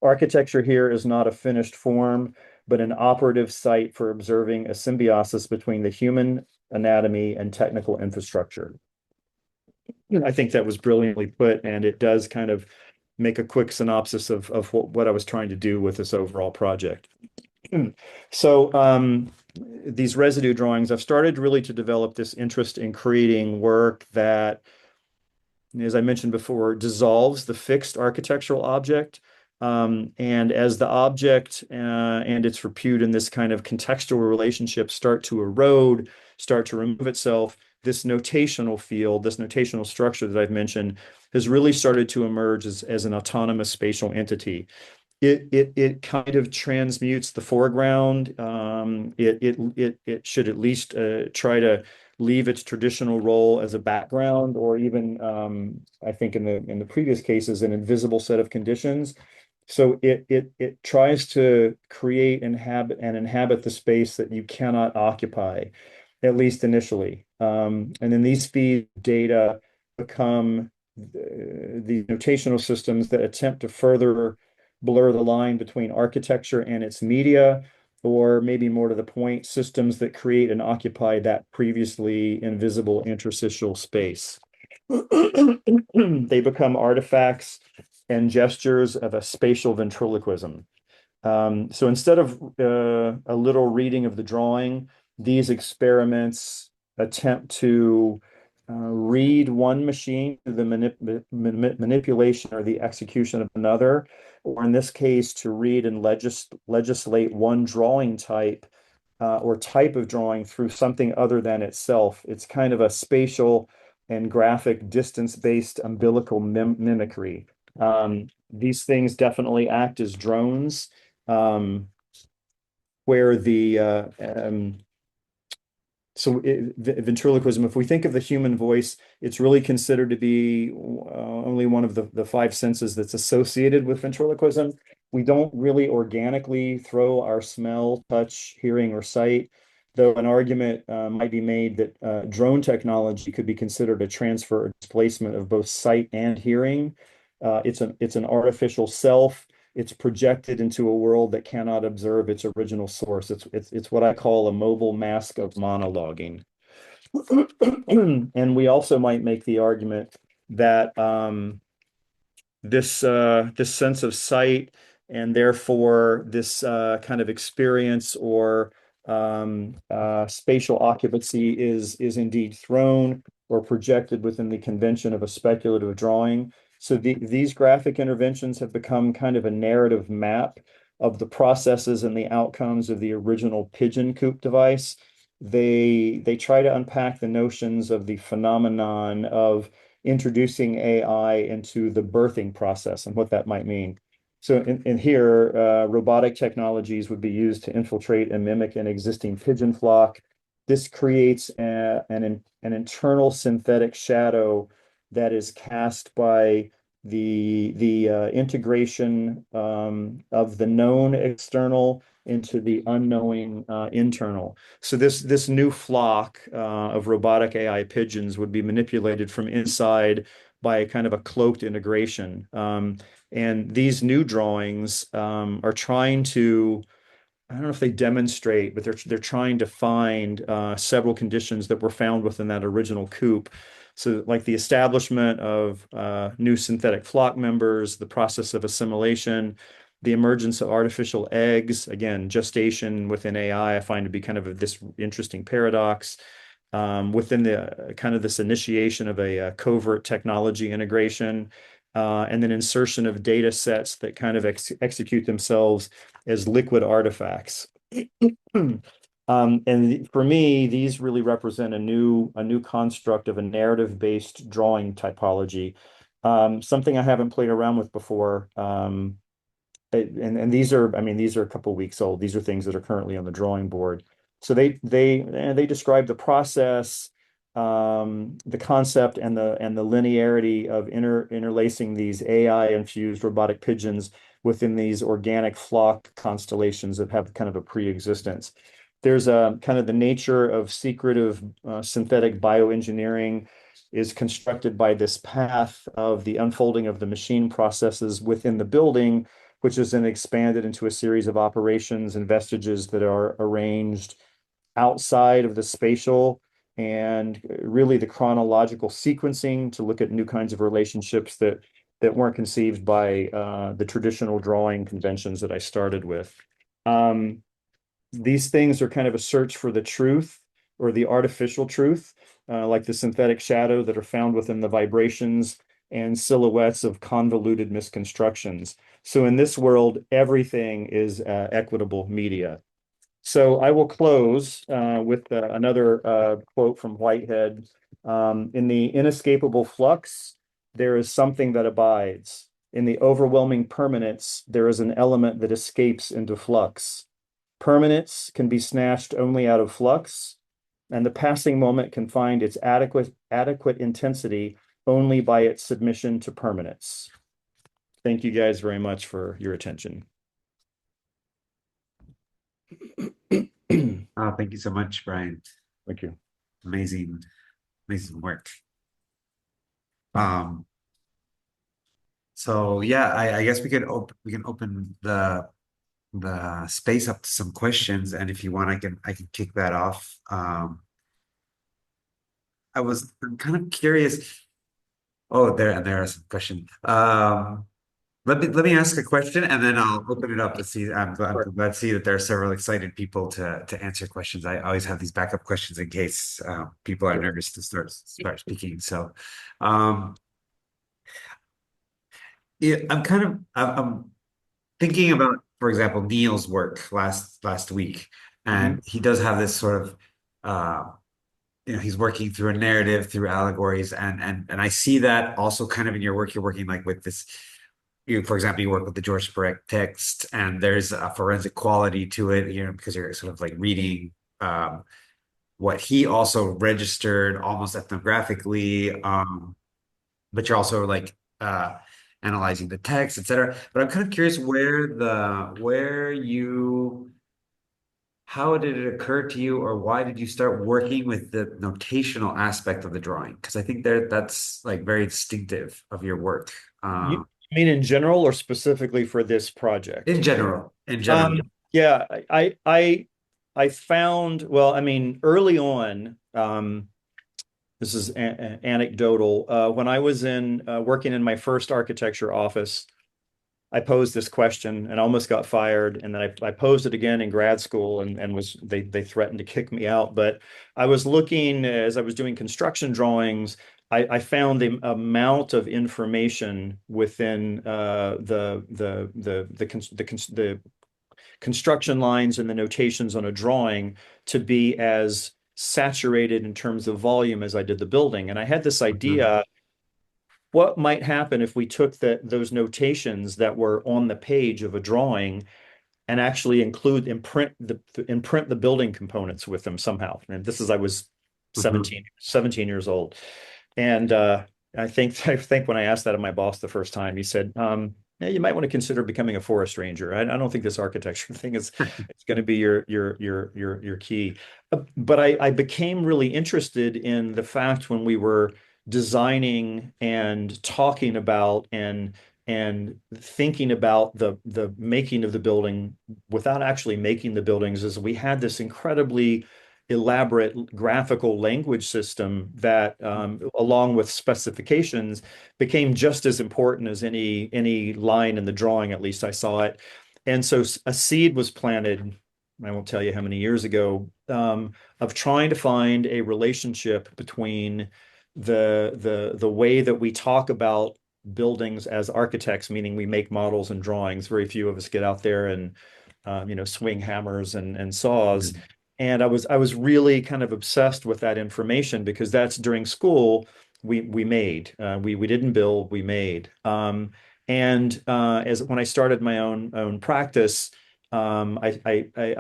Architecture here is not a finished form, but an operative site for observing a symbiosis between the human anatomy and technical infrastructure. I think that was brilliantly put, and it does kind of make a quick synopsis of what I was trying to do with this overall project. So these residue drawings, I've started really to develop this interest in creating work that, as I mentioned before, dissolves the fixed architectural object. And as the object and its repute in this kind of contextual relationship start to erode, start to remove itself, this notational field, this notational structure that I've mentioned, has really started to emerge as an autonomous spatial entity. It kind of transmutes the foreground. It should at least try to leave its traditional role as a background, or even I think in the previous cases, an invisible set of conditions. So it tries to create and inhabit the space that you cannot occupy, at least initially. And then these feed data become the notational systems that attempt to further blur the line between architecture and its media, or maybe more to the point, systems that create and occupy that previously invisible interstitial space. They become artifacts and gestures of a spatial ventriloquism. So instead of a literal reading of the drawing, these experiments attempt to read one machine through the manipulation or the execution of another, or in this case, to read and legislate one drawing type or type of drawing through something other than itself. It's kind of a spatial and graphic distance-based umbilical mimicry. These things definitely act as drones, where ventriloquism, if we think of the human voice, it's really considered to be only one of the five senses that's associated with ventriloquism. We don't really organically throw our smell, touch, hearing, or sight, though an argument might be made that drone technology could be considered a transfer or displacement of both sight and hearing. It's an artificial self. It's projected into a world that cannot observe its original source. It's what I call a mobile mask of monologuing. And we also might make the argument that this sense of sight, and therefore this kind of experience or spatial occupancy is indeed thrown or projected within the convention of a speculative drawing. So these graphic interventions have become kind of a narrative map of the processes and the outcomes of the original pigeon coop device. They try to unpack the notions of the phenomenon of introducing AI into the birthing process and what that might mean. So in here, robotic technologies would be used to infiltrate and mimic an existing pigeon flock. This creates an internal synthetic shadow that is cast by the integration of the known external into the unknowing internal. So this new flock of robotic AI pigeons would be manipulated from inside by a kind of a cloaked integration. And these new drawings are trying to, I don't know if they demonstrate, but they're trying to find several conditions that were found within that original coop. So like the establishment of new synthetic flock members, the process of assimilation, the emergence of artificial eggs, again, gestation within AI, I find to be kind of this interesting paradox. Within the kind of this initiation of a covert technology integration, and then insertion of data sets that kind of execute themselves as liquid artifacts. And for me, these really represent a new construct of a narrative-based drawing typology, something I haven't played around with before. And these are, I mean, these are a couple weeks old. These are things that are currently on the drawing board. So they describe the process, the concept, and the linearity of interlacing these AI-infused robotic pigeons within these organic flock constellations that have kind of a pre-existence. There's a kind of the nature of secretive synthetic bioengineering is constructed by this path of the unfolding of the machine processes within the building, which is then expanded into a series of operations and vestiges that are arranged outside of the spatial and really the chronological sequencing to look at new kinds of relationships that that weren't conceived by the traditional drawing conventions that I started with. These things are kind of a search for the truth or the artificial truth, like the synthetic shadow that are found within the vibrations and silhouettes of convoluted misconstructions. So in this world, everything is equitable media. So I will close with another quote from Whitehead. In the inescapable flux, there is something that abides. In the overwhelming permanence, there is an element that escapes into flux. Permanence can be snatched only out of flux, and the passing moment can find its adequate intensity only by its submission to permanence. Thank you guys very much for your attention. Oh, thank you so much, Bryan. Thank you. Amazing, amazing work. So yeah, I guess we can open the space up to some questions, and if you want, I can kick that off. I'm kind of curious. Oh, there are some questions. Let me ask a question, and then I'll open it up to see. I'm glad to see that there are several excited people to answer questions. I always have these backup questions in case people are nervous to start speaking. So, yeah, I'm thinking about, for example, Neil's work last week, and he does have this sort of he's working through a narrative, through allegories, and I see that also kind of in your work. You're working like with this. For example, you work with the George Perec text, and there's a forensic quality to it, because you're sort of like reading what he also registered almost ethnographically, but you're also like analyzing the text, etc. But I'm kind of curious how did it occur to you, or why did you start working with the notational aspect of the drawing? Because I think that's like very distinctive of your work. You mean in general or specifically for this project? In general, yeah, I found, well, I mean, early on, this is anecdotal. When I was working in my first architecture office, I posed this question and almost got fired. And then I posed it again in grad school, and they threatened to kick me out. But I was looking, as I was doing construction drawings, I found the amount of information within the construction lines and the notations on a drawing to be as saturated in terms of volume as I did the building. And I had this idea, what might happen if we took those notations that were on the page of a drawing and actually imprint the building components with them somehow. And I was 17 years old. And I think when I asked that of my boss the first time, he said, yeah, you might want to consider becoming a forest ranger. I don't think this architecture thing it's going to be your key. But I became really interested in the fact when we were designing and talking about and thinking about the making of the building without actually making the buildings, is we had this incredibly elaborate graphical language system that, along with specifications, became just as important as any line in the drawing. At least I saw it. And so a seed was planted, I won't tell you how many years ago, of trying to find a relationship between the way that we talk about buildings as architects, meaning we make models and drawings. Very few of us get out there and swing hammers and saws. And I was really kind of obsessed with that information, because that's during school we made. We didn't build, we made. As when I started my own practice, I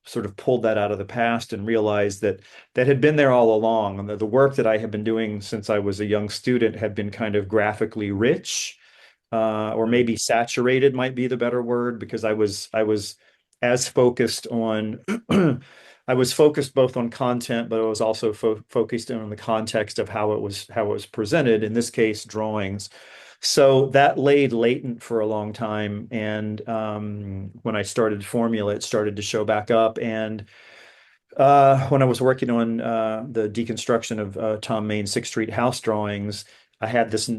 sort of pulled that out of the past and realized that had been there all along. And the work that I had been doing since I was a young student had been kind of graphically rich, or maybe saturated might be the better word, because I was as focused on I was focused both on content, but I was also focused on the context of how it was presented, in this case drawings. So that laid latent for a long time, and when I started Formula, it started to show back up. And when I was working on the deconstruction of Tom Main's 6th Street house drawings, I had this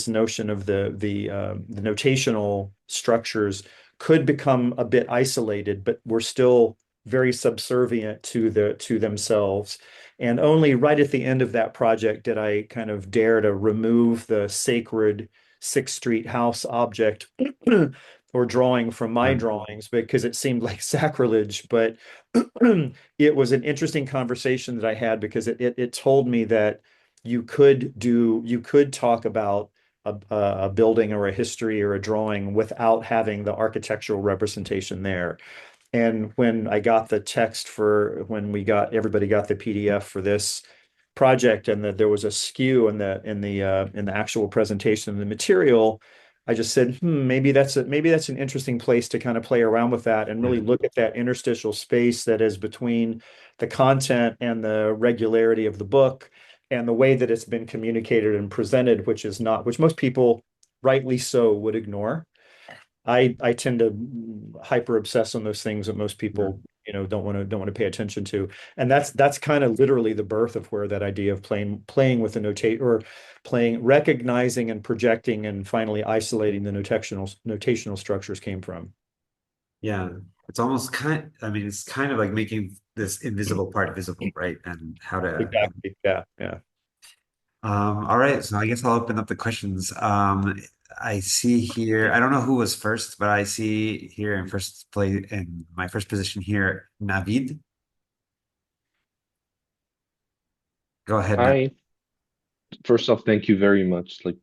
notion of the notational structures could become a bit isolated, but were still very subservient to themselves. And only right at the end of that project did I kind of dare to remove the sacred Sixth Street house object or drawing from my drawings because it seemed like sacrilege. But it was an interesting conversation that I had because it told me that you could talk about a building or a history or a drawing without having the architectural representation there. And when I got the text for when everybody got the PDF for this project and that there was a skew in the actual presentation of the material, I just said, maybe that's an interesting place to kind of play around with that and really look at that interstitial space that is between the content and the regularity of the book and the way that it's been communicated and presented, which most people, rightly so, would ignore. I tend to hyper obsess on those things that most people, don't want to pay attention to. And that's kind of literally the birth of where that idea of playing with the notate or recognizing and projecting and finally isolating the notational structures came from. Yeah, it's almost it's kind of like making this invisible part visible, right? And how to Exactly. Yeah. Yeah. all right, so I guess I'll open up the questions. I see here, I don't know who was first, but I see here in my first position here, Navid. Go ahead, Navid. Hi. First off, thank you very much. Like,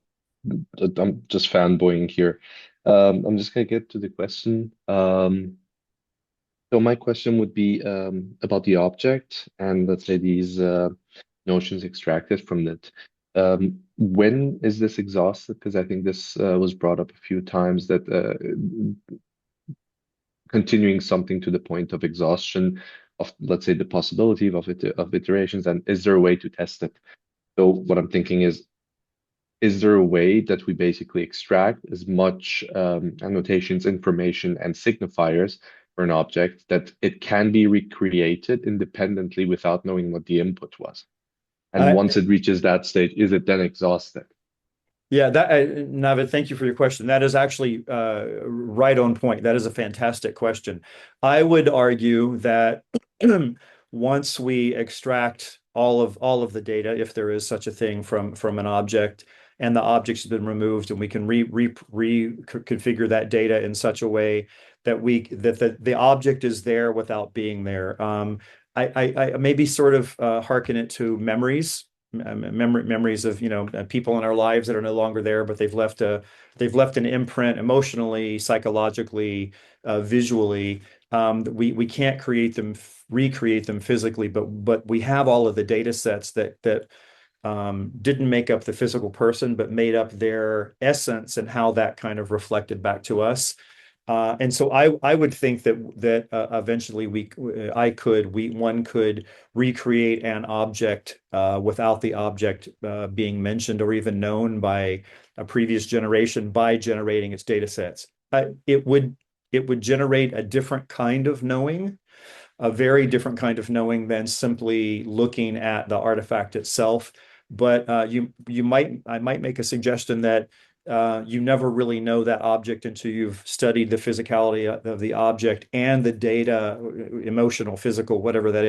I'm just fanboying here. I'm just gonna get to the question. So my question would be about the object and let's say these notions extracted from it. When is this exhausted? Because I think this was brought up a few times that continuing something to the point of exhaustion of, let's say, the possibility of iterations, and is there a way to test it? So what I'm thinking is there a way that we basically extract as much annotations, information, and signifiers for an object that it can be recreated independently without knowing what the input was? And once it reaches that stage, is it then exhausted? Yeah, Navid, thank you for your question. That is actually right on point. That is a fantastic question. I would argue that once we extract all of the data, if there is such a thing from an object, and the object's been removed, and we can reconfigure that data in such a way that the object is there without being there. I maybe sort of hearken it to memories of people in our lives that are no longer there, but they've left an imprint emotionally, psychologically, visually. We can't recreate them physically, but we have all of the data sets that didn't make up the physical person, but made up their essence and how that kind of reflected back to us. And so I would think that eventually one could recreate an object without the object being mentioned or even known by a previous generation by generating its data sets. It would generate a different kind of knowing, a very different kind of knowing than simply looking at the artifact itself. But I might make a suggestion that you never really know that object until you've studied the physicality of the object and the data, emotional, physical, whatever that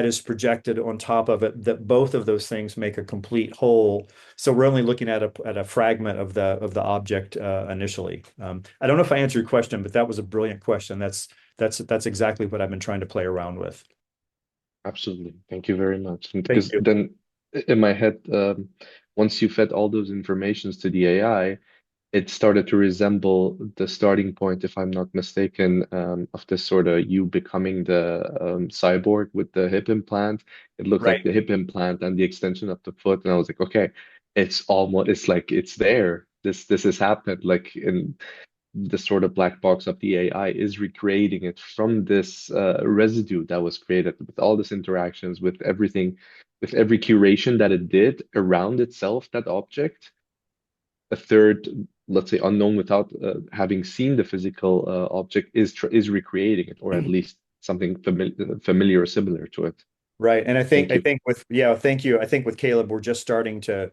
is projected on top of it, that both of those things make a complete whole. So we're only looking at a fragment of the object initially. I don't know if I answered your question, but that was a brilliant question. That's exactly what I've been trying to play around with. Absolutely. Thank you very much. Thank Because you. then in my head, once you fed all those informations to the AI, it started to resemble the starting point, if I'm not mistaken, of this sort of you becoming the cyborg with the hip implant. It looked like Right. the hip implant and the extension of the foot, and I was like, okay, it's like it's there. This has happened. Like in the sort of black box of the AI is recreating it from this residue that was created with all these interactions, with everything, with every curation that it did around itself, that object. A third, let's say, unknown without having seen the physical object is recreating it, or at least something familiar or similar to it. Right. And Thank I you. think with, yeah, thank you. I think with Caleb, we're just starting to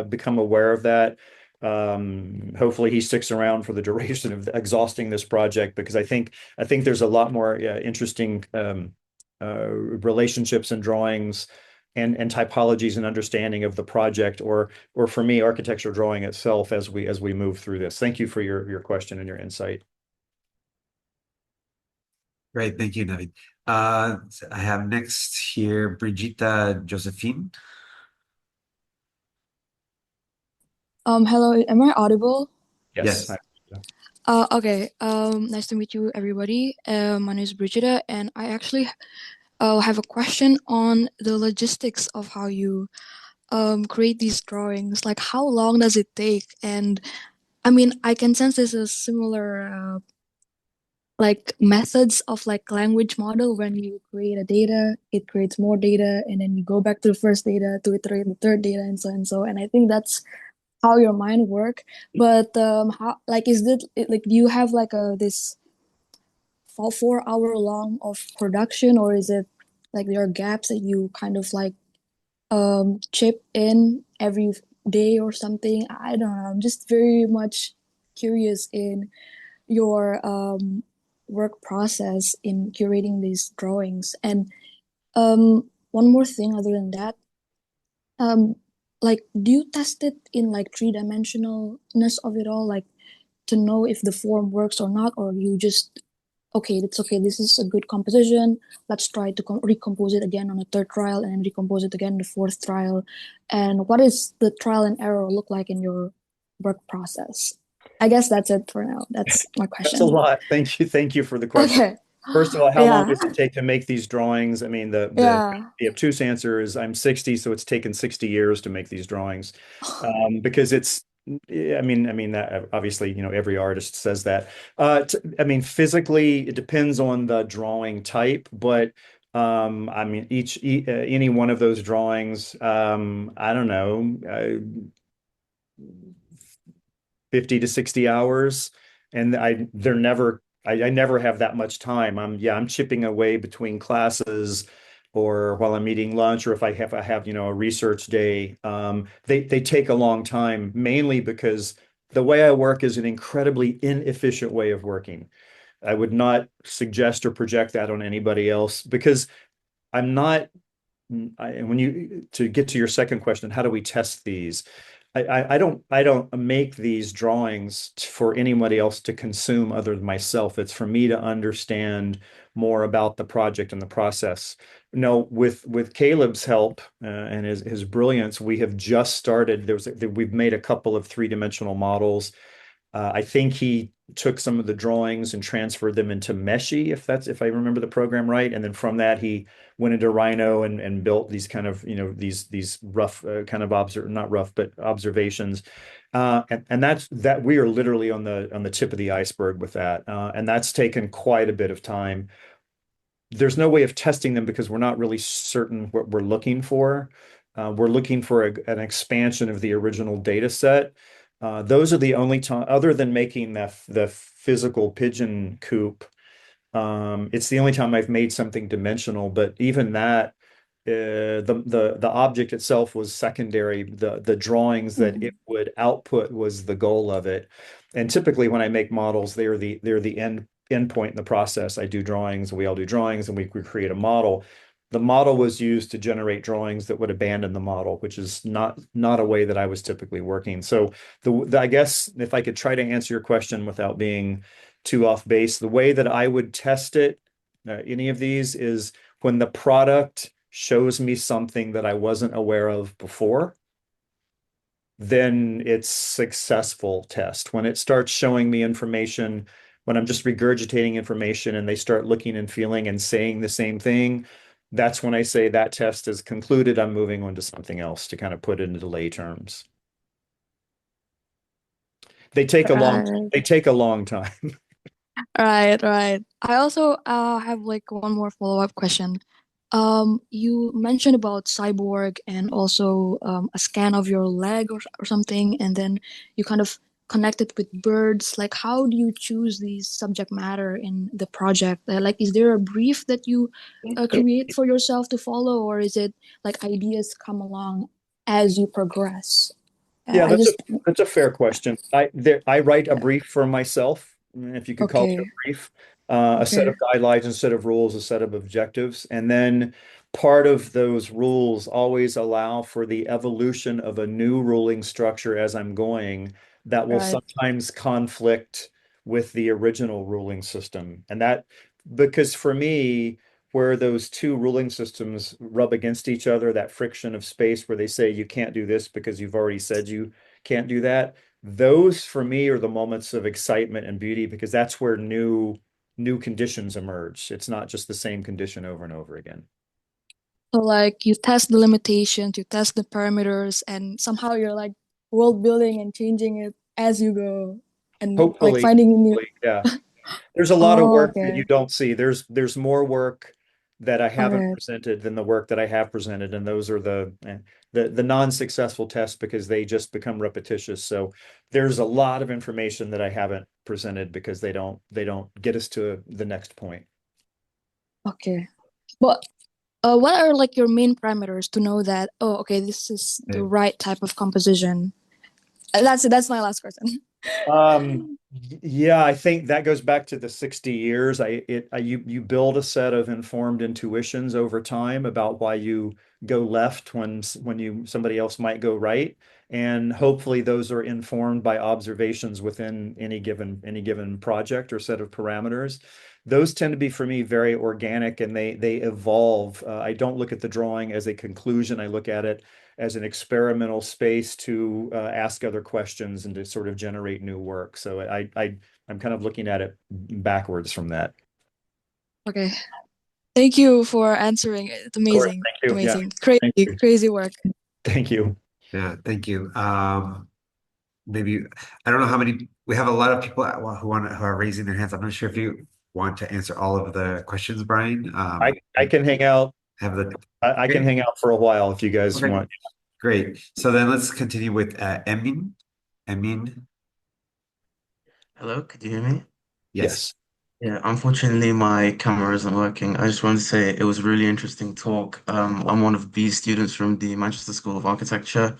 become aware of that. Hopefully he sticks around for the duration of exhausting this project, because I think there's a lot more interesting relationships and drawings and typologies and understanding of the project, or for me, architecture drawing itself as we move through this. Thank you for your question and your insight. Great, thank you, Navid. So I have next here Brigitta Josephine. Hello, am I audible? Yes. Yes. Okay. Nice to meet you, everybody. My name is Brigida, and I actually have a question on the logistics of how you create these drawings. Like, how long does it take? And I mean, I can sense this is similar, like methods of like language model. When you create a data, it creates more data, and then you go back to the first data to iterate the third data, and so and so. And I think that's how your mind work. But how, like, is it like, do you have like a this 4 hour long of production, or is it like there are gaps that you kind of like chip in every day or something? I don't know. I'm just very much curious in your work process in curating these drawings. And one more thing other than that, um like, do you test it in like three-dimensionalness of it all, like to know if the form works or not, or you just, okay, it's okay, this is a good composition, let's try to recompose it again on a third trial, and then recompose it again the fourth trial? And what is the trial and error look like in your work process? I guess that's it for now. That's my That's a question. lot. Thank you. Thank you for the question. Okay. First of all, how long Yeah. does it take to make these drawings? I mean, Yeah. the obtuse answer is I'm 60, so it's taken 60 years to make these drawings. Because it's, that obviously, every artist says that. I mean, physically, it depends on the drawing type, but I mean, any one of those drawings, I don't know, 50 to 60 hours. And I never have that much time. I'm chipping away between classes, or while I'm eating lunch, or if I have, a research day. They take a long time, mainly because the way I work is an incredibly inefficient way of working. I would not suggest or project that on anybody else, because I'm not when you to get to your second question, how do we test these? I don't make these drawings for anybody else to consume other than myself. It's for me to understand more about the project and the process. No, with Caleb's help and his brilliance, we have just started. We've made a couple of three-dimensional models. I think he took some of the drawings and transferred them into Meshi, if I remember the program right. And then from that, he went into Rhino and built these kind of, these rough kind of not rough, but observations. And that we are literally on the tip of the iceberg with that. And that's taken quite a bit of time. There's no way of testing them because we're not really certain what we're looking for. We're looking for an expansion of the original data set. Those are the only time, other than making the physical pigeon coop. It's the only time I've made something dimensional, but even that, the object itself was secondary. The drawings that it would output was the goal of it. And typically, when I make models, they're the end point in the process. I do drawings, and we all do drawings, and we create a model. The model was used to generate drawings that would abandon the model, which is not a way that I was typically working. So I guess if I could try to answer your question without being too off base, the way that I would test it, any of these, is when the product shows me something that I wasn't aware of before, then it's successful test. When it starts showing me information, when I'm just regurgitating information and they start looking and feeling and saying the same thing, that's when I say that test is concluded. I'm moving on to something else, to kind of put it into lay terms. They take a long time. Right, right. I also have like one more follow-up question. You mentioned about cyborg and also a scan of your leg or something, and then you kind of connected with birds. Like, how do you choose these subject matter in the project? Like, is there a brief that you create for yourself to follow, or is it like ideas come along as you progress? Yeah, I just that's a fair question. I write a brief for myself, if you could call it a okay, brief, a set okay, of guidelines, a set of rules, a set of objectives, and then part of those rules always allow for the evolution of a new ruling structure as I'm going that will right, sometimes conflict with the original ruling system. And that, because for me, where those two ruling systems rub against each other, that friction of space where they say you can't do this because you've already said you can't do that. Those for me are the moments of excitement and beauty because that's where new conditions emerge. It's not just the same condition over and over again. so like you test the limitations, you test the parameters, and somehow you're like world building and changing it as you go, and like Hopefully, finding new. yeah. There's a lot of Oh, work that you okay, don't see. There's more work that I all haven't right. presented than the work that I have presented, and those are the non-successful tests because they just become repetitious. So there's a lot of information that I haven't presented because they don't get us to the next point. Okay. But what are like your main parameters to know that, oh, okay, this is the right type of composition? That's it. That's my last question. Yeah, I think that goes back to the 60 years. You build a set of informed intuitions over time about why you go left when somebody else might go right, and hopefully those are informed by observations within any given project or set of parameters. Those tend to be for me very organic and they evolve. I don't look at the drawing as a conclusion. I look at it as an experimental space to ask other questions and to sort of generate new work. So I'm kind of looking at it backwards from that. Okay. Thank you for answering. It's Of course, amazing. thank you. Yeah, Amazing. thank Crazy, you. crazy work. Thank you. Yeah, thank you. Maybe I don't know how many we have a lot of people who are raising their hands. I'm not sure if you want to answer all of the questions, Brian. I can hang out. Have the I can hang out for a while if you guys Okay. want. Great. So then let's continue with Emin. Emin, Hello, could you hear me? yes. Yes. Yeah, unfortunately my camera isn't working. I just wanted to say it was a really interesting talk. I'm one of B's students from the Manchester School of Architecture.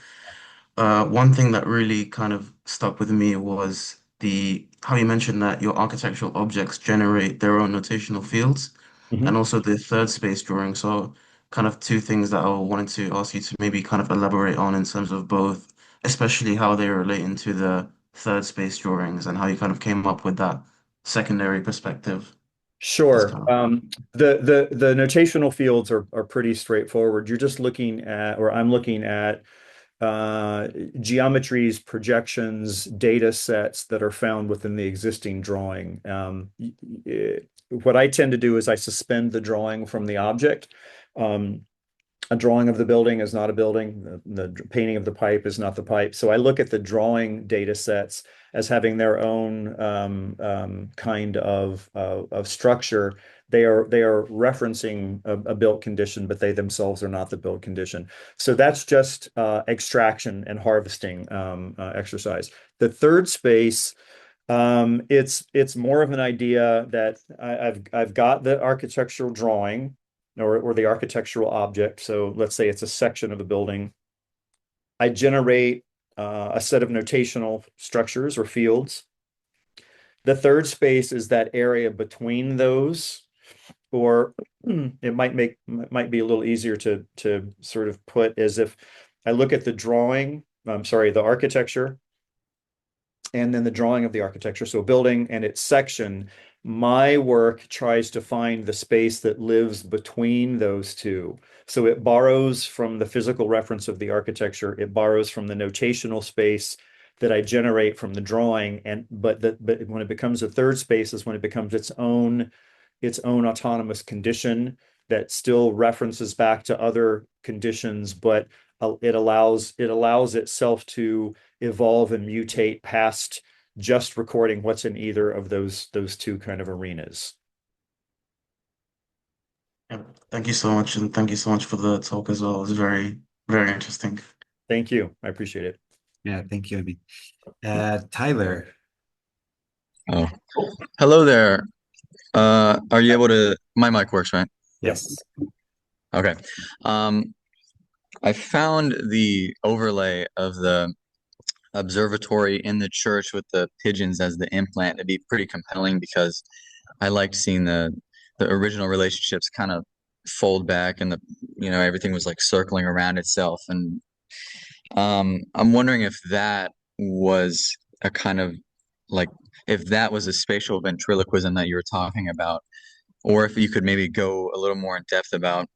One thing that really kind of stuck with me was the how you mentioned that your architectural objects generate their own notational fields Mhm. and also the third space drawing. So kind of two things that I wanted to ask you to maybe kind of elaborate on in terms of both, especially how they relate into the third space drawings and how you kind of came up with that secondary perspective. That's Sure. kind of The notational fields are pretty straightforward. You're just looking at, or I'm looking at geometries, projections, data sets that are found within the existing drawing. What I tend to do is I suspend the drawing from the object. A drawing of the building is not a building. The painting of the pipe is not the pipe. So I look at the drawing data sets as having their own kind of structure. They are referencing a built condition, but they themselves are not the built condition. So that's just extraction and harvesting exercise. The third space, it's more of an idea that I've got the architectural drawing or the architectural object. So let's say it's a section of a building. I generate a set of notational structures or fields. The third space is that area between those, or it might be a little easier to sort of put as if I look at the drawing, I'm sorry, the architecture, and then the drawing of the architecture. So a building and its section, my work tries to find the space that lives between those two. So it borrows from the physical reference of the architecture. It borrows from the notational space that I generate from the drawing. But when it becomes a third space is when it becomes its own autonomous condition that still references back to other conditions, but it allows itself to evolve and mutate past just recording what's in either of those two kind of arenas. yeah. Thank you so much, and thank you so much for the talk as well. It was very, very interesting. Thank you. I appreciate it. Yeah, thank you, Amy. Tyler. Oh, hello there. Are you able to, my mic works, right? Yes. Okay. Um, I found the overlay of the observatory in the church with the pigeons as the implant to be pretty compelling because I liked seeing the original relationships kind of fold back and everything was like circling around itself. And I'm wondering if that was a kind of like if that was a spatial ventriloquism that you were talking about, or if you could maybe go a little more in depth about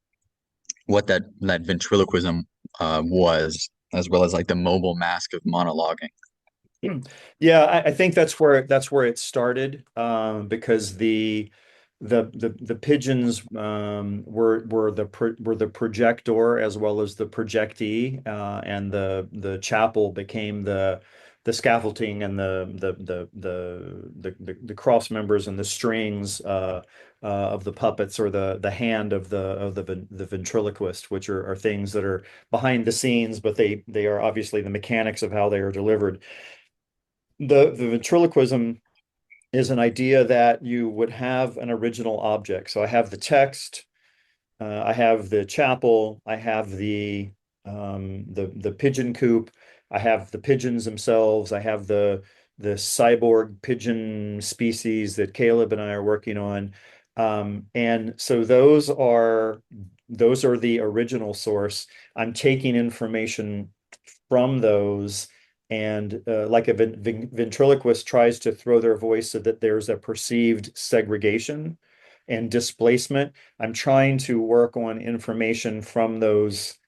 what that ventriloquism was, as well as like the mobile mask of monologuing. Yeah, I think that's where it started, because the pigeons were the projector as well as the projectee, and the chapel became the scaffolding and the cross members and the strings of the puppets, or the hand of the ventriloquist, which are things that are behind the scenes, but they are obviously the mechanics of how they are delivered. The ventriloquism is an idea that you would have an original object. So I have the text, I have the chapel, I have the pigeon coop, I have the pigeons themselves, I have the cyborg pigeon species that Caleb and I are working on. And so those are the original source. I'm taking information from those, and like a ventriloquist tries to throw their voice so that there's a perceived segregation and displacement. I'm trying to work on information from those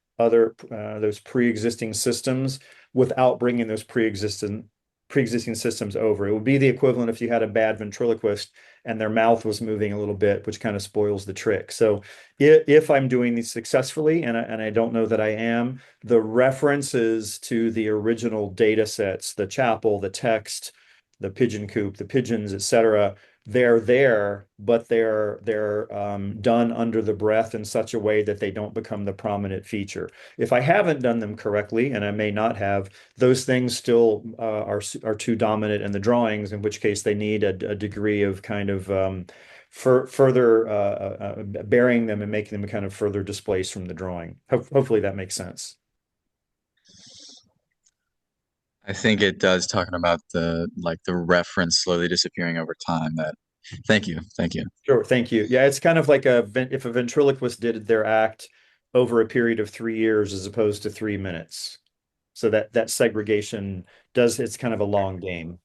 pre-existing systems without bringing those pre-existing systems over. It would be the equivalent if you had a bad ventriloquist and their mouth was moving a little bit, which kind of spoils the trick. So if I'm doing these successfully, and I don't know that I am, the references to the original data sets, the chapel, the text, the pigeon coop, the pigeons, etc., they're there, but they're done under the breath in such a way that they don't become the prominent feature. If I haven't done them correctly, and I may not have, those things still are too dominant in the drawings, in which case they need a degree of kind of further burying them and making them kind of further displaced from the drawing. Hopefully that makes sense. I think it does, talking about the reference slowly disappearing over time. Thank you. Thank you. Sure, thank you. Yeah, it's kind of like if a ventriloquist did their act over a period of 3 years as opposed to 3 minutes. So that segregation it's kind of a long game.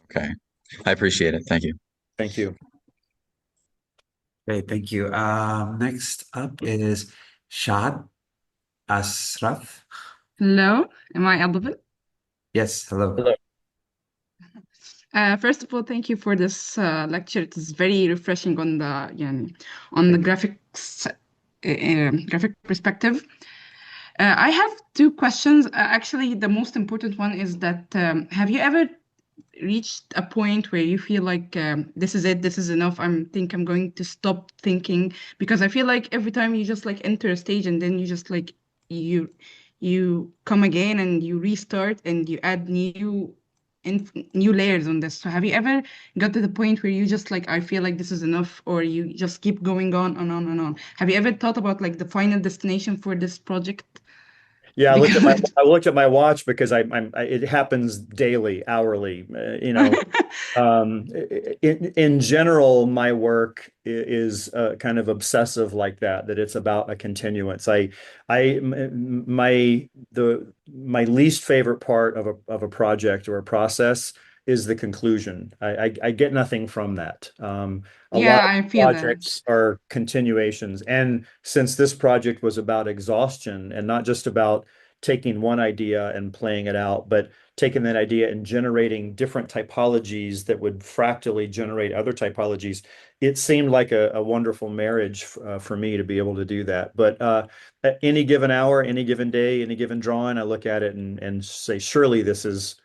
Okay. I appreciate it. Thank you. Thank you. Great, thank you. Next up is Shad Asraf. Hello, am I audible? Yes, hello. Hello. First of all, thank you for this lecture. It is very refreshing on the graphic perspective. I have two questions. Actually, the most important one is that have you ever reached a point where you feel like this is it, this is enough, I'm going to stop thinking? Because I feel like every time you just like enter a stage and then you just like you come again and you restart and you add new layers on this. So have you ever got to the point where you just like, I feel like this is enough, or you just keep going on and on and on? Have you ever thought about like the final destination for this project? Yeah, Because I looked at my watch because it happens daily, hourly. In general, my work is kind of obsessive like that. That it's about a continuance. My least favorite part of a project or a process is the conclusion. I get nothing from that. A lot yeah, of I feel that. projects are continuations, and since this project was about exhaustion and not just about taking one idea and playing it out, but taking that idea and generating different typologies that would fractally generate other typologies, it seemed like a wonderful marriage for me to be able to do that. But at any given hour, any given day, any given drawing, I look at it and say, surely there's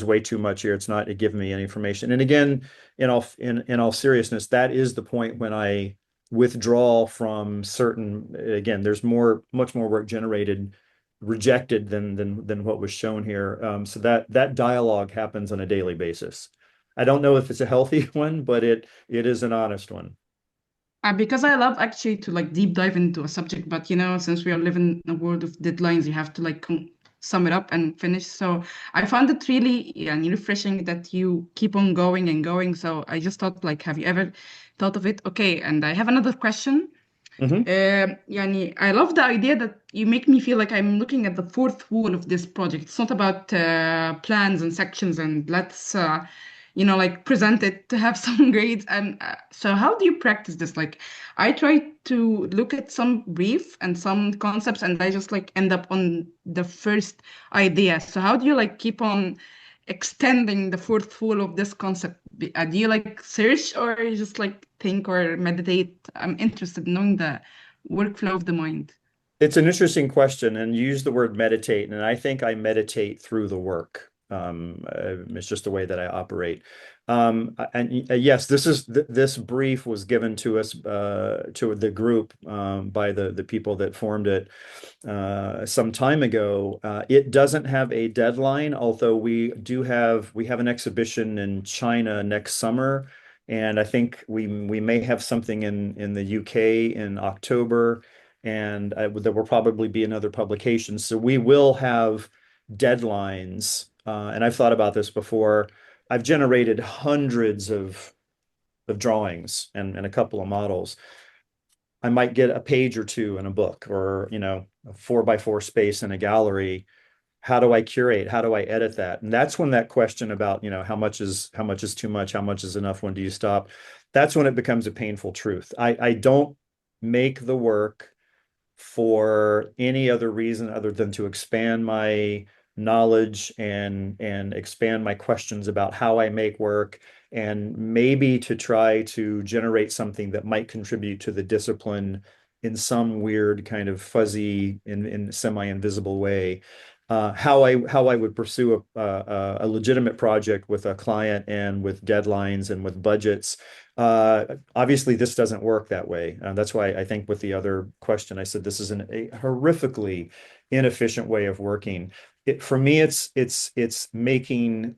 way too much here. It's not giving me any information. And again, in all seriousness, that is the point when I withdraw from certain. Again, there's much more work generated rejected than what was shown here. So that dialogue happens on a daily basis. I don't know if it's a healthy one, but it is an honest one. Because I love actually to like deep dive into a subject, but since we are living in a world of deadlines, you have to like sum it up and finish. So I found it really refreshing that you keep on going and going. So I just thought, like, have you ever thought of it? Okay, and I have another question. I love the idea that you make me feel like I'm looking at the fourth wall of this project. It's not about plans and sections and let's like present it to have some grades. And so how do you practice this? Like, I try to look at some brief and some concepts, and I just like end up on the first idea. So how do you like keep on extending the fourth wall of this concept? Do you like search or you just like think or meditate? I'm interested in knowing the workflow of the mind. It's an interesting question, and you use the word meditate, and I think I meditate through the work. It's just the way that I operate. Yes, this brief was given to us to the group by the people that formed it some time ago. It doesn't have a deadline, although we have an exhibition in China next summer, and I think we may have something in the UK in October, and there will probably be another publication. So we will have deadlines. And I've thought about this before. I've generated hundreds of drawings and a couple of models. I might get a page or two in a book, or a 4x4 space in a gallery. How do I curate? How do I edit that? And that's when that question about how much is too much, how much is enough, when do you stop? That's when it becomes a painful truth. I don't make the work for any other reason other than to expand my knowledge and expand my questions about how I make work, and maybe to try to generate something that might contribute to the discipline in some weird kind of fuzzy in semi-invisible way. How I would pursue a legitimate project with a client and with deadlines and with budgets. Obviously, this doesn't work that way. That's why I think with the other question, I said this is a horrifically inefficient way of working. For me, it's making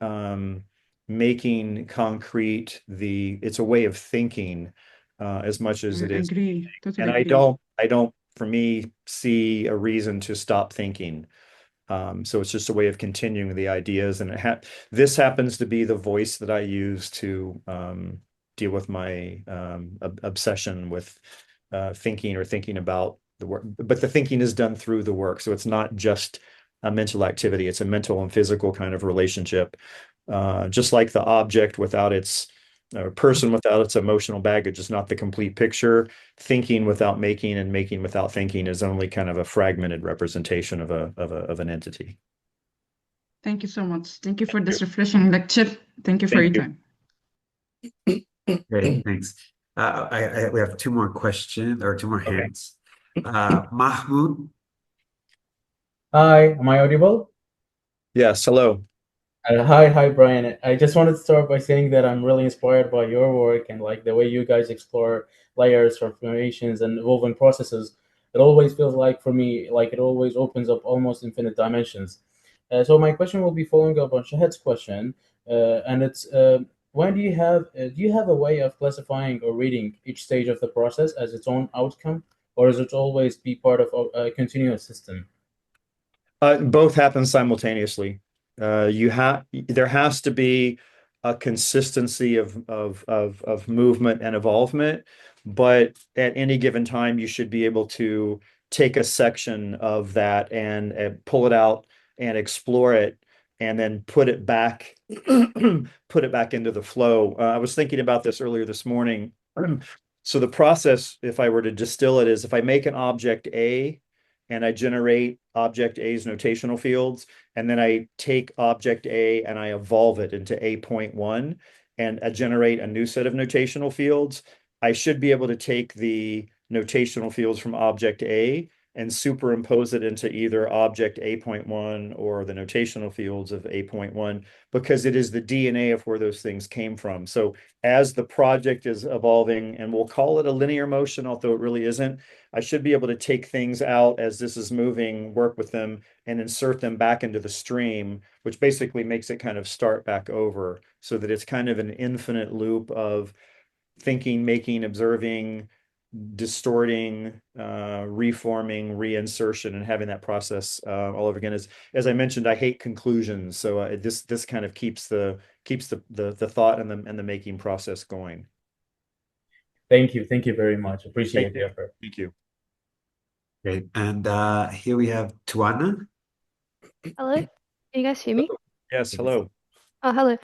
concrete it's a way of thinking as much as it I is. agree, totally And agree. I don't, for me, see a reason to stop thinking. So it's just a way of continuing the ideas, and this happens to be the voice that I use to deal with my obsession with thinking or thinking about the work. But the thinking is done through the work, so it's not just a mental activity; it's a mental and physical kind of relationship. Just like the object without its person without its emotional baggage is not the complete picture. Thinking without making and making without thinking is only kind of a fragmented representation of an entity. Thank you so much. Thank you for this refreshing lecture. Thank you for your time. Great, thanks. We have two more questions or two more hands. Mahmoud. Hi, am I audible? Yes, hello. Hi, Brian. I just wanted to start by saying that I'm really inspired by your work and like the way you guys explore layers, transformations, and evolving processes. It always feels like for me, like it always opens up almost infinite dimensions. So my question will be following up on Shahid's question, and it's when do you have a way of classifying or reading each stage of the process as its own outcome, or is it always be part of a continuous system? Both happen simultaneously. There has to be a consistency of movement and involvement, but at any given time, you should be able to take a section of that and pull it out and explore it, and then put it back into the flow. I was thinking about this earlier this morning. So the process, if I were to distill it, is if I make an object A and I generate object A's notational fields, and then I take object A and I evolve it into A.1 and I generate a new set of notational fields, I should be able to take the notational fields from object A and superimpose it into either object A.1 or the notational fields of A.1, because it is the DNA of where those things came from. So as the project is evolving, and we'll call it a linear motion, although it really isn't, I should be able to take things out as this is moving, work with them, and insert them back into the stream, which basically makes it kind of start back over, so that it's kind of an infinite loop of thinking, making, observing, distorting, reforming, reinsertion, and having that process all over again. As I mentioned, I hate conclusions, so this kind of keeps the thought and the making process going. Thank you very much. Appreciate the effort. Thank you. Great. And here we have Tuana. Hello, can you guys hear me? Yes, hello. Oh, hello.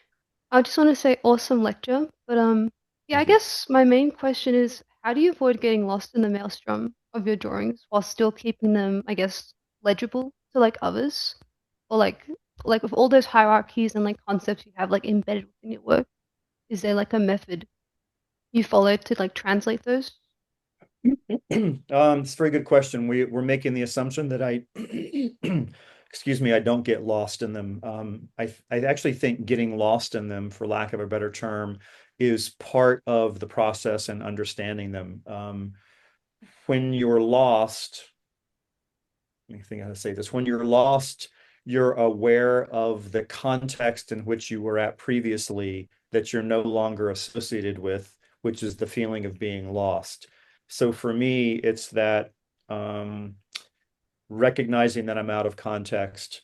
I just want to say awesome lecture, but yeah, I Thank you. guess my main question is, how do you avoid getting lost in the maelstrom of your drawings while still keeping them, I guess, legible to like others? Or like with all those hierarchies and like concepts you have like embedded within your work, is there like a method you follow to like translate those? It's a very good question. We're making the assumption that I, excuse me, I don't get lost in them. I actually think getting lost in them, for lack of a better term, is part of the process and understanding them. When you're lost, let me think how to say this. When you're lost, you're aware of the context in which you were at previously that you're no longer associated with, which is the feeling of being lost. So for me, it's that recognizing that I'm out of context,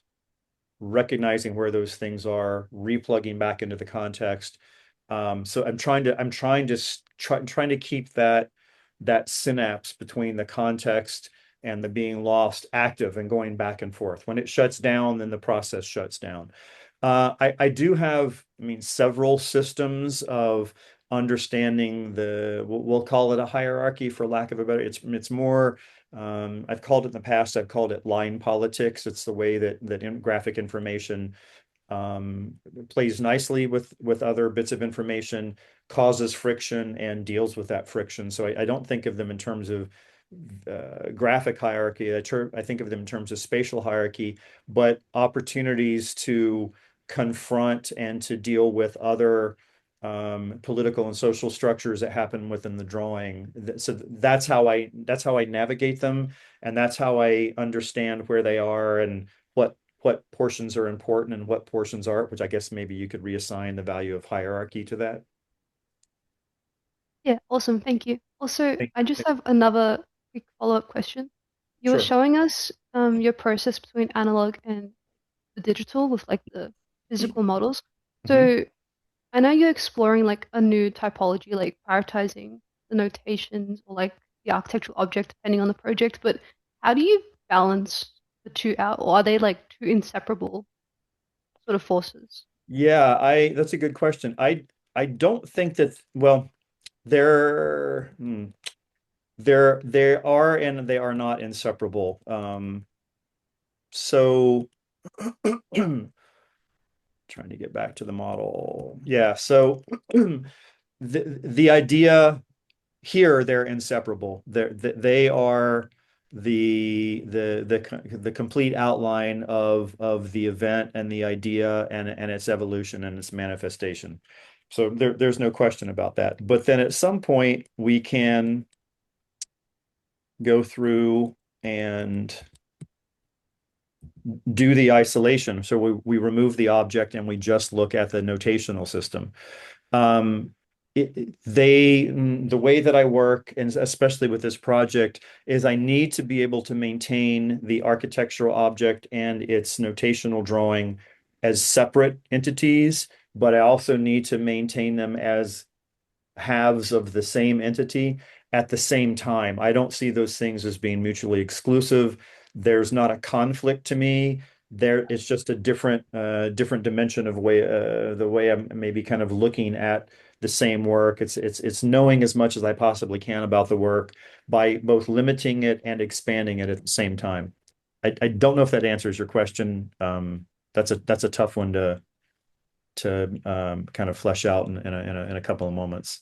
recognizing where those things are, replugging back into the context. So I'm trying to keep that synapse between the context and the being lost active and going back and forth. When it shuts down, then the process shuts down. I do have, several systems of understanding we'll call it a hierarchy for lack of a better, it's more, I've called it in the past, I've called it line politics. It's the way that graphic information plays nicely with other bits of information, causes friction, and deals with that friction. So I don't think of them in terms of graphic hierarchy. I think of them in terms of spatial hierarchy, but opportunities to confront and to deal with other political and social structures that happen within the drawing. So that's how I navigate them, and that's how I understand where they are and what portions are important and what portions aren't, which I guess maybe you could reassign the value of hierarchy to that. Yeah, awesome. Thank you. Also, Thank I just have another quick follow-up question. You were Sure. showing us your process between analog and the digital with like the physical models. So I know you're exploring like a new typology, like prioritizing the notations or like the architectural object depending on the project, but how do you balance the two out, or are they like two inseparable sort of forces? Yeah, that's a good question. I don't think that, well, they're they are and they are not inseparable. So trying to get back to the model. Yeah, so the idea here, they're inseparable. They are the complete outline of the event and the idea and its evolution and its manifestation. So there's no question about that. But then at some point we can go through and do the isolation. So we remove the object and we just look at the notational system. The way that I work, and especially with this project, is I need to be able to maintain the architectural object and its notational drawing as separate entities, but I also need to maintain them as halves of the same entity at the same time. I don't see those things as being mutually exclusive. There's not a conflict to me. It's just a different dimension of the way I'm maybe kind of looking at the same work. It's knowing as much as I possibly can about the work by both limiting it and expanding it at the same time. I don't know if that answers your question. That's a tough one to kind of flesh out in a couple of moments.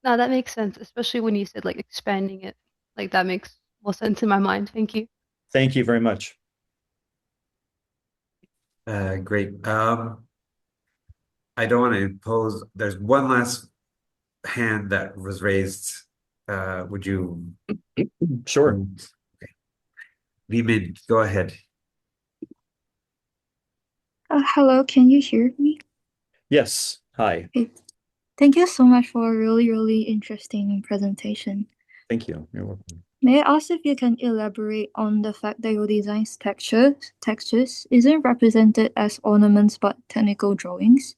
No, that makes sense, especially when you said like expanding it. Like that makes more sense in my mind. Thank you. Thank you very much. Great. I don't want to impose. There's one last hand that was raised. Would you? Sure. Okay. Limin, go ahead. Hello, can you hear me? Yes. Hi. Okay. Thank you so much for a really, really interesting presentation. Thank you. You're welcome. May I ask if you can elaborate on the fact that your design's textures isn't represented as ornaments but technical drawings?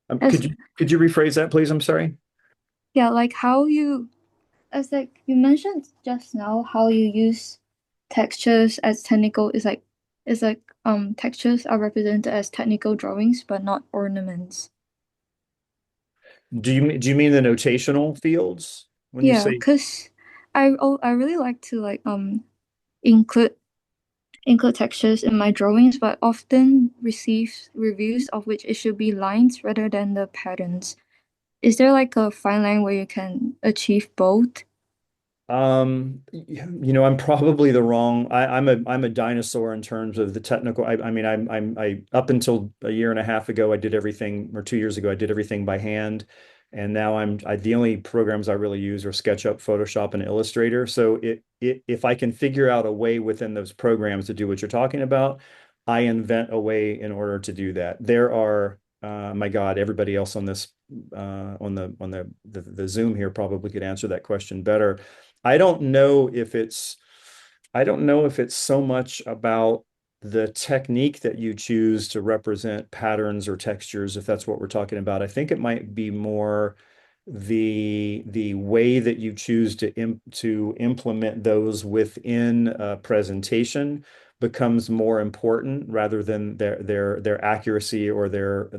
Could you rephrase that, please? I'm sorry. Yeah, like how you, as like you mentioned just now, how you use textures as technical is like textures are represented as technical drawings but not ornaments. Do you mean the notational fields when you Yeah, say? because I really like to like include textures in my drawings, but often receive reviews of which it should be lines rather than the patterns. Is there like a fine line where you can achieve both? I'm probably the wrong. I'm a dinosaur in terms of the technical. I mean, I up until a year and a half ago, I did everything, or 2 years ago, I did everything by hand, and now the only programs I really use are SketchUp, Photoshop, and Illustrator. So if I can figure out a way within those programs to do what you're talking about, I invent a way in order to do that. There are, my God, everybody else on this on the Zoom here probably could answer that question better. I don't know if it's so much about the technique that you choose to represent patterns or textures, if that's what we're talking about. I think it might be more the way that you choose to implement those within a presentation becomes more important rather than their accuracy or their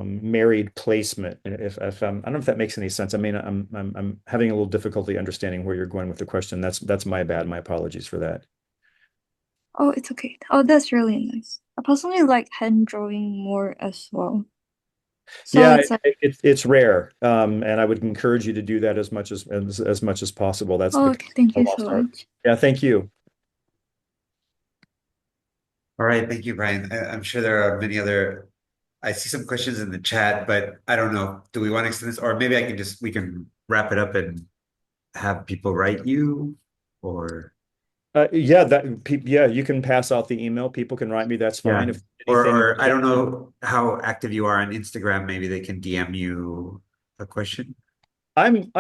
married placement. If I don't know if that makes any sense. I mean, I'm having a little difficulty understanding where you're going with the question. That's my bad. My apologies for that. Oh, it's okay. Oh, that's really nice. I personally like hand drawing more as well. So Yeah, it's like, it's rare, and I would encourage you to do that as much as possible. That's oh, okay, thank a you lost so art. much. Yeah, thank you. All right, thank you, Brian. I'm sure there are many other. I see some questions in the chat, but I don't know. Do we want to extend this, or maybe we can wrap it up and have people write you, or Yeah, you can pass out the email. People can write me. That's fine. yeah, If anything, or I don't know how active you are on Instagram. Maybe they can DM you a question. I'm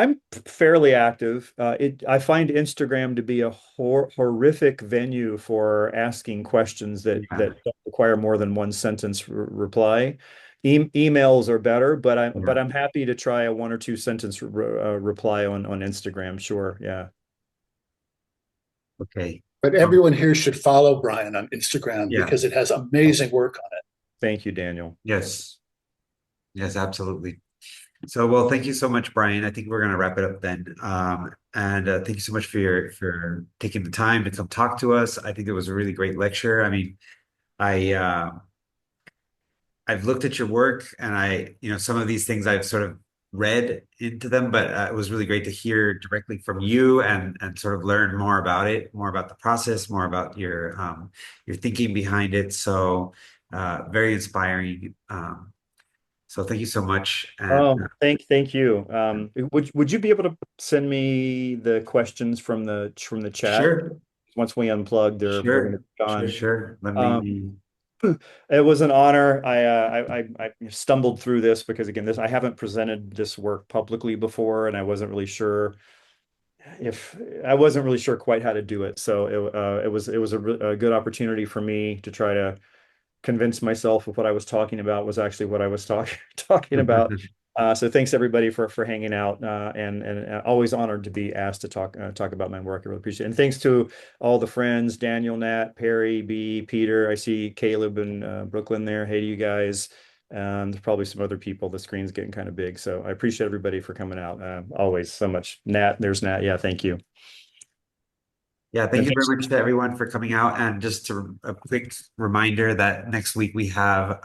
fairly active. I find Instagram to be a horrific venue for asking questions that Yeah. don't require more than one sentence reply. Emails are better, but I'm happy to try a 1 or 2 sentence reply on Instagram. Sure, yeah. Okay. But everyone here should follow Brian on Instagram Yeah. because it has amazing work on it. Thank you, Daniel. Yes. Yes, absolutely. So, well, thank you so much, Brian. I think we're going to wrap it up then. And thank you so much for taking the time to come talk to us. I think it was a really great lecture. I mean, I've looked at your work, and some of these things I've sort of read into them, but it was really great to hear directly from you and sort of learn more about it, more about the process, more about your thinking behind it. So, very inspiring. So thank you so much. And Thank you. Would you be able to send me the questions from the chat? Sure. Once we unplug, they're going to be gone. Sure. Let me. It was an honor. I stumbled through this because again, I haven't presented this work publicly before, and I wasn't really sure quite how to do it. So it was a good opportunity for me to try to convince myself of what I was talking about was actually what I was talking about. So thanks everybody for hanging out, and always honored to be asked to talk about my work. I really appreciate it. And thanks to all the friends, Daniel, Nat, Perry, B, Peter. I see Caleb and Brooklyn there. Hey to you guys. There's probably some other people. The screen's getting kind of big, so I appreciate everybody for coming out. Always so much. Nat, there's Nat. Yeah, thank you. Yeah, thank you very much to everyone for coming out. And just a quick reminder that next week we have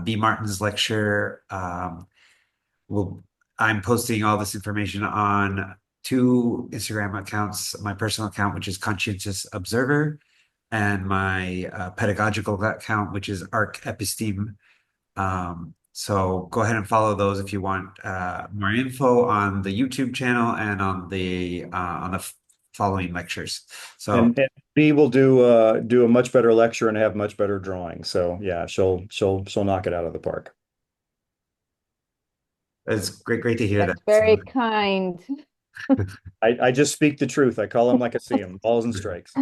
B. Martin's lecture. I'm posting all this information two Instagram accounts, my personal account, which is Conscientious Observer, and my pedagogical account, which is ARC Episteme. So go ahead and follow those if you want more info on the YouTube channel and on the following lectures. So And B will do a much better lecture and have much better drawing. So yeah, she'll knock it out of the park. it's great to hear That's that. very kind. I just speak the truth. I call them like I see them, balls and strikes.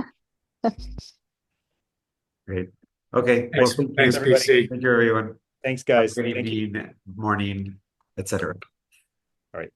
Great. Okay. Thanks, Thank thanks, you. PC. Thank you, everyone. Thanks, guys. Good Thank you. evening, morning, etc. All right.